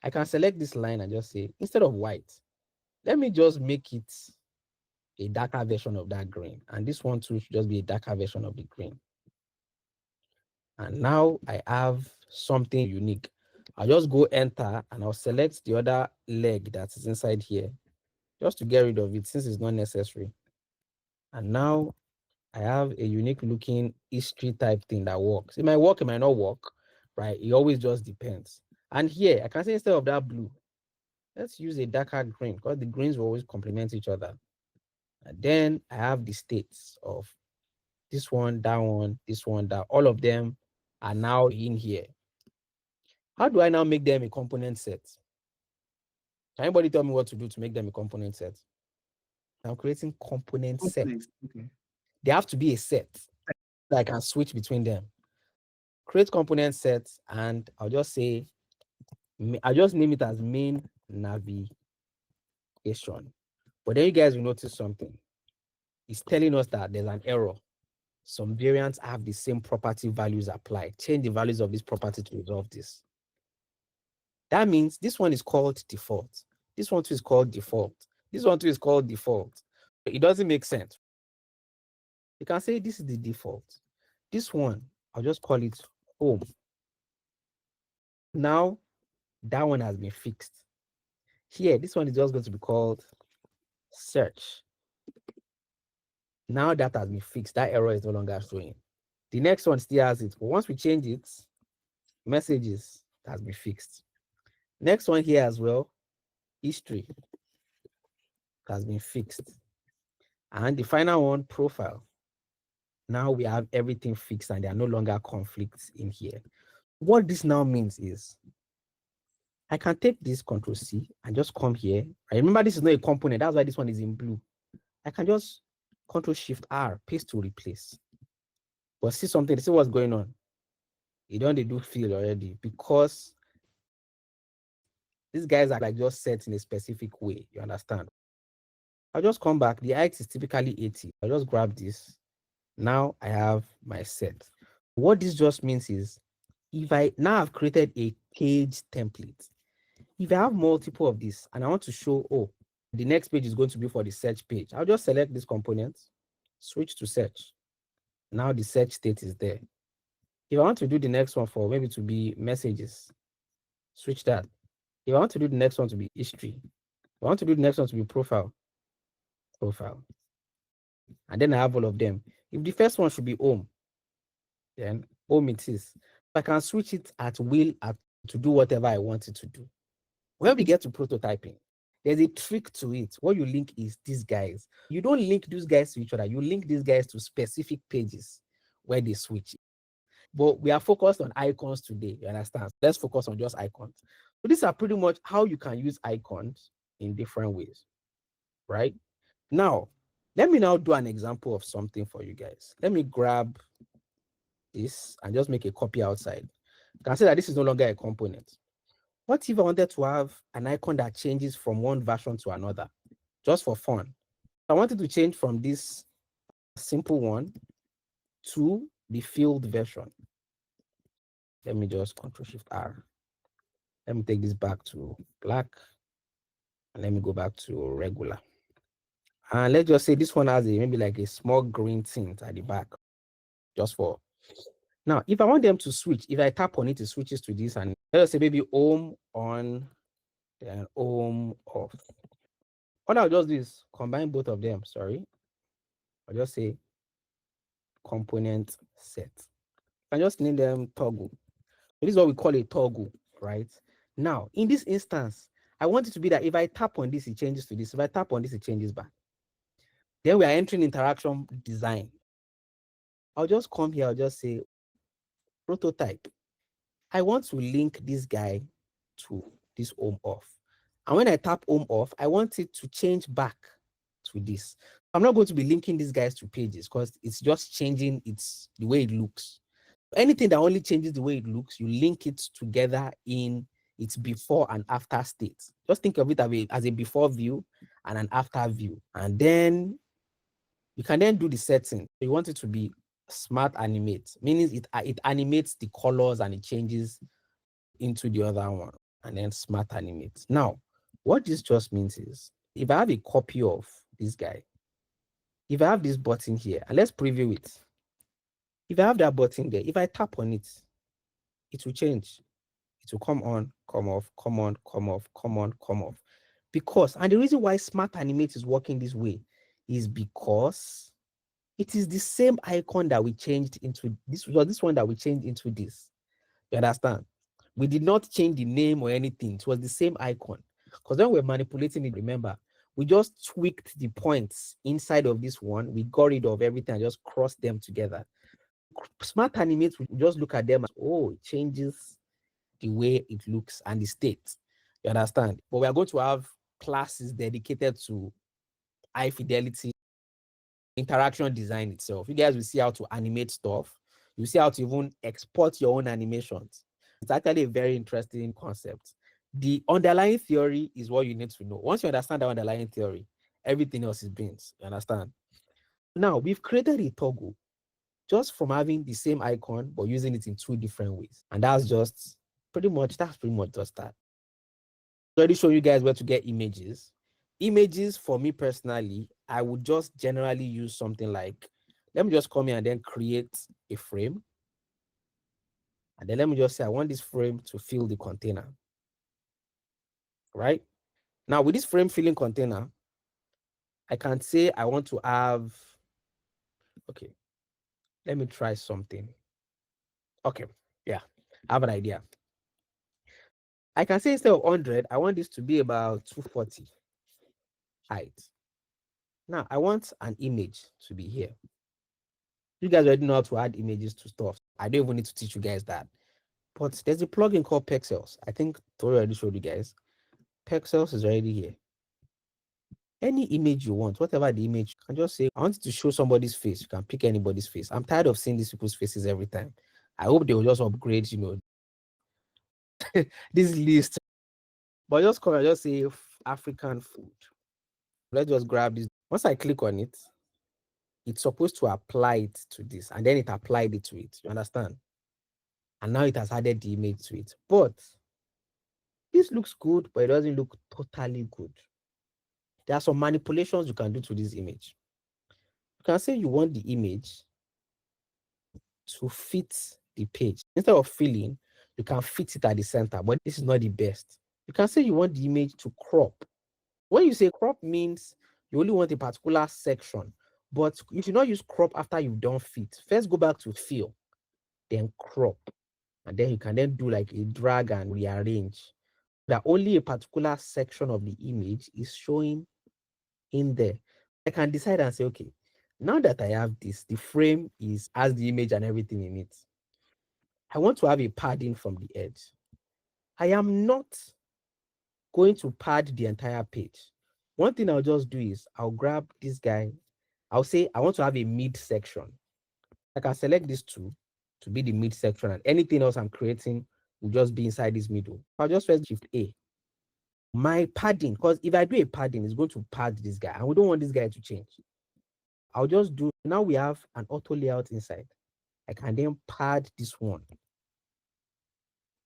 I can select this line and just say, instead of white, let me just make it a darker version of that green. And this one too should just be a darker version of the green. And now I have something unique. I'll just go enter and I'll select the other leg that is inside here just to get rid of it since it's not necessary. And now I have a unique looking history type thing that works. It might work, it might not work, right? It always just depends. And here I can say instead of that blue, let's use a darker green because the greens will always complement each other. And then I have the states of this one, that all of them are now in here. How do I now make them a component set? Can anybody tell me what to do to make them a component set? I'm creating component sets. Okay. They have to be a set that I can switch between them. Create component sets, and I'll just say, I'll just name it as main navigation. But then you guys will notice something. It's telling us that there's an error. Some variants have the same property values applied. Change the values of this property to resolve this. That means this one is called default. This one too is called default. This one too is called default. It doesn't make sense. You can say this is the default. This one, I'll just call it home. Now, that one has been fixed. Here, this one is just going to be called search. Now that has been fixed. That error is no longer showing. The next one still has it. But once we change it, messages has been fixed. Next one here as well, history has been fixed. And the final one, profile. Now we have everything fixed and there are no longer conflicts in here. What this now means is I can take this Control C and just come here. I remember this is not a component. That's why this one is in blue. I can just Control Shift R, paste to replace. But see something, see what's going on. You don't do field already because these guys are like just set in a specific way. You understand? I'll just come back. The height is typically 80. I'll just grab this. Now I have my set. What this just means is if I now have created a page template, if I have multiple of this and I want to show, oh, the next page is going to be for the search page, I'll just select this component, switch to search. Now the search state is there. If I want to do the next one for maybe to be messages, switch that. If I want to do the next one to be history, if I want to do the next one to be profile. And then I have all of them. If the first one should be home, then home it is. I can switch it at will to do whatever I want it to do. When we get to prototyping, there's a trick to it. What you link is these guys. You don't link these guys to each other. You link these guys to specific pages where they switch. But we are focused on icons today, you understand? Let's focus on just icons. So these are pretty much how you can use icons in different ways, right? Now, let me now do an example of something for you guys. Let me grab this and just make a copy outside. You can see that this is no longer a component. What if I wanted to have an icon that changes from one version to another, just for fun? I wanted to change from this simple one to the filled version. Let me just Control Shift R. Let me take this back to black. And let me go back to regular. And let's just say this one has maybe like a small green tint at the back. Just for now, if I want them to switch, if I tap on it, it switches to this, and let's say maybe home on, then home off. What I'll just do is combine both of them. Sorry, I'll just say component set. I just name them toggle. So this is what we call a toggle, right? Now, in this instance, I want it to be that if I tap on this, it changes to this. If I tap on this, it changes back. Then we are entering interaction design. I'll just come here. I'll just say prototype. I want to link this guy to this home off. And when I tap home off, I want it to change back to this. I'm not going to be linking these guys to pages because it's just changing the way it looks. Anything that only changes the way it looks, you link it together in its before and after state. Just think of it as a before view and an after view. And then you can then do the setting. You want it to be smart animate, meaning it animates the colors and it changes into the other one, and then smart animate. Now, what this just means is if I have a copy of this guy, if I have this button here, and let's preview it. If I have that button there, if I tap on it, it will change. It to come on, come off, come on, come off, come on, come off. Because, and the reason why Smart Animate is working this way is because it is the same icon that we changed into this. Was this one that we changed into this. You understand? We did not change the name or anything. It was the same icon. Because when we're manipulating it, remember, we just tweaked the points inside of this one. We got rid of everything and just crossed them together. Smart Animate, we just look at them as, oh, it changes the way it looks and the state. You understand? But we are going to have classes dedicated to high fidelity interaction design itself. You guys will see how to animate stuff. You see how to even export your own animations. It's actually a very interesting concept. The underlying theory is what you need to know. Once you understand the underlying theory, everything else is beans. You understand? Now, we've created a toggle just from having the same icon, but using it in two different ways. And that's pretty much just that. Already show you guys where to get images. Images for me personally, I would just generally use something like, let me just come here and then create a frame. And then let me just say, I want this frame to fill the container. Right? Now with this frame filling container, I can say I want to have, okay, let me try something. Okay, yeah, I have an idea. I can say instead of 100, I want this to be about 240 height. Now I want an image to be here. You guys already know how to add images to stuff. I don't even need to teach you guys that. But there's a plugin called Pexels. I think Tori already showed you guys. Pexels is already here. Any image you want, whatever the image, you can just say, I want to show somebody's face. You can pick anybody's face. I'm tired of seeing these people's faces every time. I hope they will just upgrade, this list. But just come and just say African food. Let's just grab this. Once I click on it, it's supposed to apply it to this, and then it applied it to it. You understand? And now it has added the image to it. But this looks good, but it doesn't look totally good. There are some manipulations you can do to this image. You can say you want the image to fit the page. Instead of filling, you can fit it at the center, but this is not the best. You can say you want the image to crop. When you say crop means you only want a particular section, but you should not use crop after you've done fit. First go back to fill, then crop. And then you can then do like a drag and rearrange. That only a particular section of the image is showing in there. I can decide and say, okay, now that I have this, the frame has the image and everything in it. I want to have a padding from the edge. I am not going to pad the entire page. One thing I'll just do is I'll grab this guy. I'll say I want to have a mid section. I can select these two to be the mid section, and anything else I'm creating will just be inside this middle. I'll just press Shift A. My padding, because if I do a padding, it's going to pad this guy, and we don't want this guy to change. I'll just do, now we have an auto layout inside. I can then pad this one.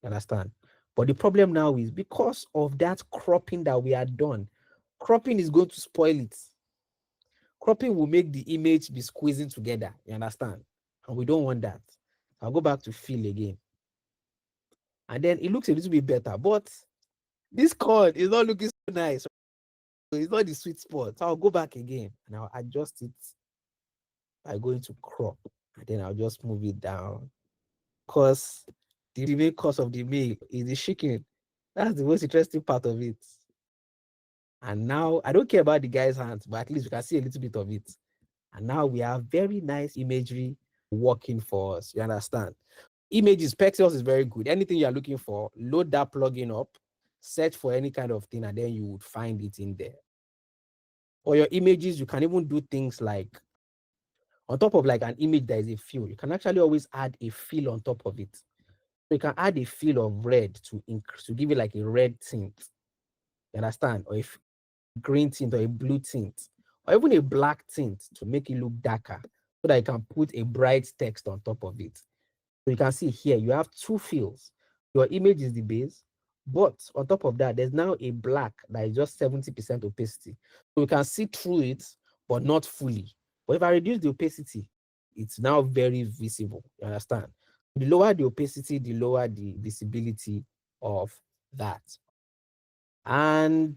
Understand? But the problem now is because of that cropping that we had done, cropping is going to spoil it. Cropping will make the image be squeezing together. You understand? And we don't want that. I'll go back to fill again. And then it looks a little bit better, but this chord is not looking so nice. So it's not the sweet spot. So I'll go back again and I'll adjust it by going to crop. And then I'll just move it down. Because the main cause of the meal is the shaking. That's the most interesting part of it. And now I don't care about the guy's hands, but at least we can see a little bit of it. And now we have very nice imagery working for us. You understand? Images, Pexels is very good. Anything you're looking for, load that plugin up, search for any kind of thing, and then you would find it in there. For your images, you can even do things like, on top of like an image that is a fill, you can actually always add a fill on top of it. So you can add a fill of red to give it like a red tint. You understand? Or a green tint or a blue tint, or even a black tint to make it look darker, so that you can put a bright text on top of it. So you can see here, you have two fills. Your image is the base, but on top of that, there's now a black that is just 70% opacity. So you can see through it, but not fully. But if I reduce the opacity, it's now very visible. You understand? The lower the opacity, the lower the visibility of that. And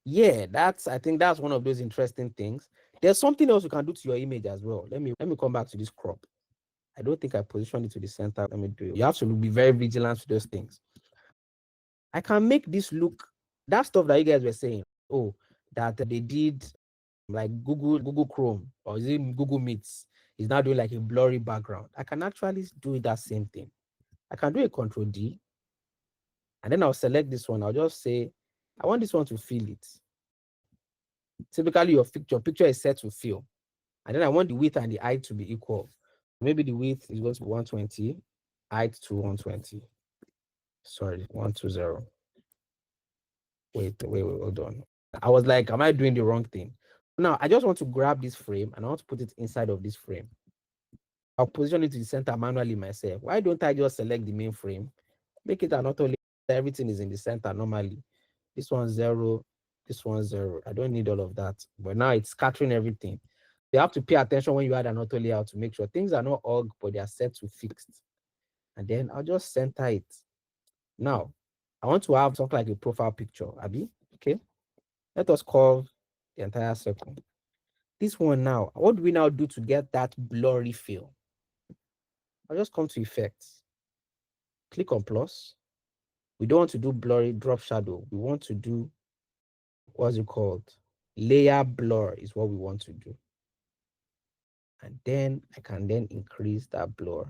yeah, I think that's one of those interesting things. There's something else you can do to your image as well. Let me come back to this crop. I don't think I positioned it to the center. Let me do it. You have to be very vigilant to those things. I can make this look, that stuff that you guys were saying, oh, that they did like Google Chrome, or is it Google Meets, is now doing like a blurry background. I can actually do that same thing. I can do a Control D, and then I'll select this one. I'll just say, I want this one to fill it. Typically, your picture is set to fill. And then I want the width and the height to be equal. Maybe the width is going to be 120, height to 120. Sorry, 120. Wait, hold on. I was like, am I doing the wrong thing? Now, I just want to grab this frame and I want to put it inside of this frame. I'll position it to the center manually myself. Why don't I just select the main frame, make it an auto layer, everything is in the center normally. This one's 0, this one's 0. I don't need all of that. But now it's scattering everything. You have to pay attention when you add an auto layout to make sure things are not org, but they are set to fixed. And then I'll just center it. Now, I want to have something like a profile picture, Abby. Okay. Let us curve the entire circle. This one now, what do we now do to get that blurry feel? I'll just come to effects, click on plus. We don't want to do blurry drop shadow. We want to do, what's it called? Layer blur is what we want to do. And then I can then increase that blur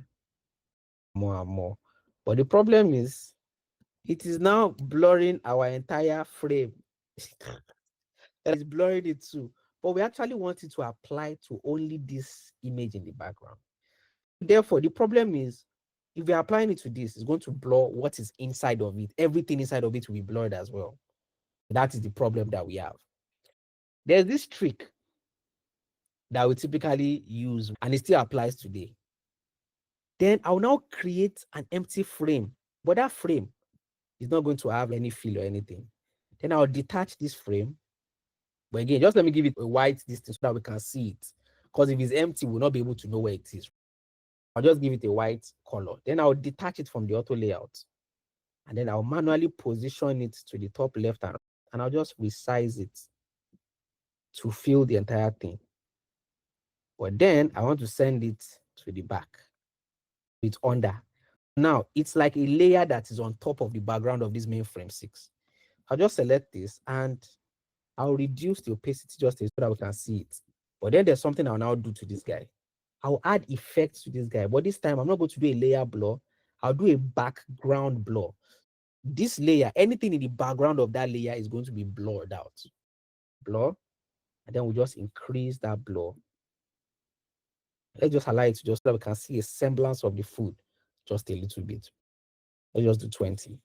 more and more. But the problem is, it is now blurring our entire frame. It's blurring it too. But we actually want it to apply to only this image in the background. Therefore, the problem is, if we're applying it to this, it's going to blur what is inside of it. Everything inside of it will be blurred as well. That is the problem that we have. There's this trick that we typically use, and it still applies today. Then I'll now create an empty frame, but that frame is not going to have any fill or anything. Then I'll detach this frame. But again, just let me give it a white distance so that we can see it. Because if it's empty, we'll not be able to know where it is. I'll just give it a white color. Then I'll detach it from the auto layout. And then I'll manually position it to the top left hand. And I'll just resize it to fill the entire thing. But then I want to send it to the back. It's under. Now, it's like a layer that is on top of the background of this main frame 6. I'll just select this and I'll reduce the opacity just so that we can see it. But then there's something I'll now do to this guy. I'll add effects to this guy, but this time I'm not going to do a layer blur. I'll do a background blur. This layer, anything in the background of that layer is going to be blurred out. Blur, and then we'll just increase that blur. Let's just allow it to just so that we can see a semblance of the food just a little bit. Let's just do 20.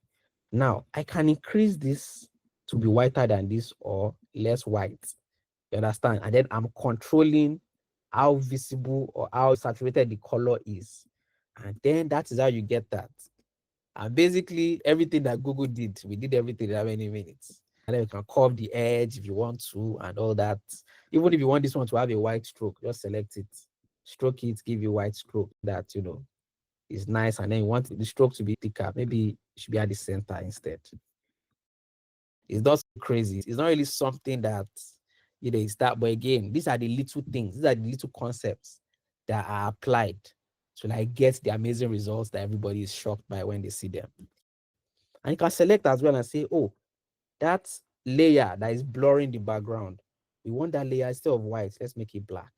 Now, I can increase this to be whiter than this or less white. You understand? And then I'm controlling how visible or how saturated the color is. And then that is how you get that. And basically, everything that Google did, we did everything in how many minutes. And then you can curve the edge if you want to and all that. Even if you want this one to have a white stroke, just select it, stroke it, give you white stroke that, is nice. And then you want the stroke to be thicker. Maybe it should be at the center instead. It's not crazy. It's not really something that, is that. But again, these are the little things. These are the little concepts that are applied to like get the amazing results that everybody is shocked by when they see them. And you can select as well and say, oh, that layer that is blurring the background, we want that layer instead of white, let's make it black.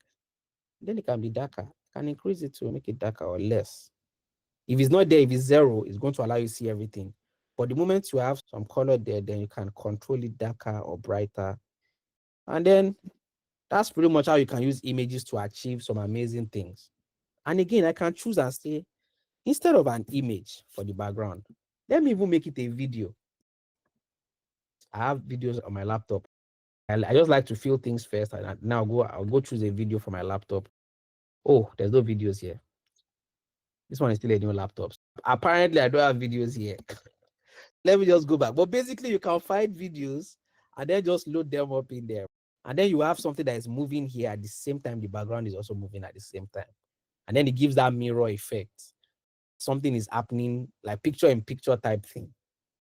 Then it can be darker. You can increase it to make it darker or less. If it's not there, if it's 0, it's going to allow you to see everything. But the moment you have some color there, then you can control it darker or brighter. And then that's pretty much how you can use images to achieve some amazing things. And again, I can choose and say, instead of an image for the background, let me even make it a video. I have videos on my laptop. I just like to feel things first. And now I'll go choose a video for my laptop. Oh, there's no videos here. This one is still a new laptop. Apparently, I don't have videos here. Let me just go back. But basically, you can find videos and then just load them up in there. And then you have something that is moving here at the same time. The background is also moving at the same time. And then it gives that mirror effect. Something is happening, like picture in picture type thing.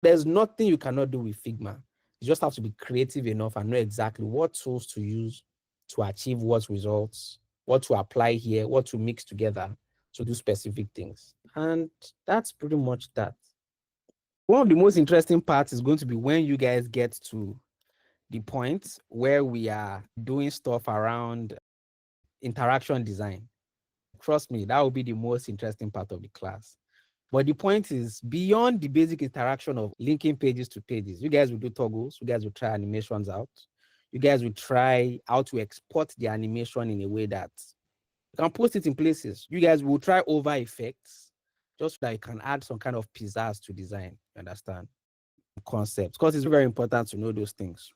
There's nothing you cannot do with Figma. You just have to be creative enough and know exactly what tools to use to achieve what results, what to apply here, what to mix together to do specific things. And that's pretty much that. One of the most interesting parts is going to be when you guys get to the point where we are doing stuff around interaction design. Trust me, that will be the most interesting part of the class. But the point is, beyond the basic interaction of linking pages to pages, you guys will do toggles, you guys will try animations out, you guys will try how to export the animation in a way that you can post it in places. You guys will try over effects, just so that you can add some kind of pizzazz to design, you understand? Concepts, because it's very important to know those things.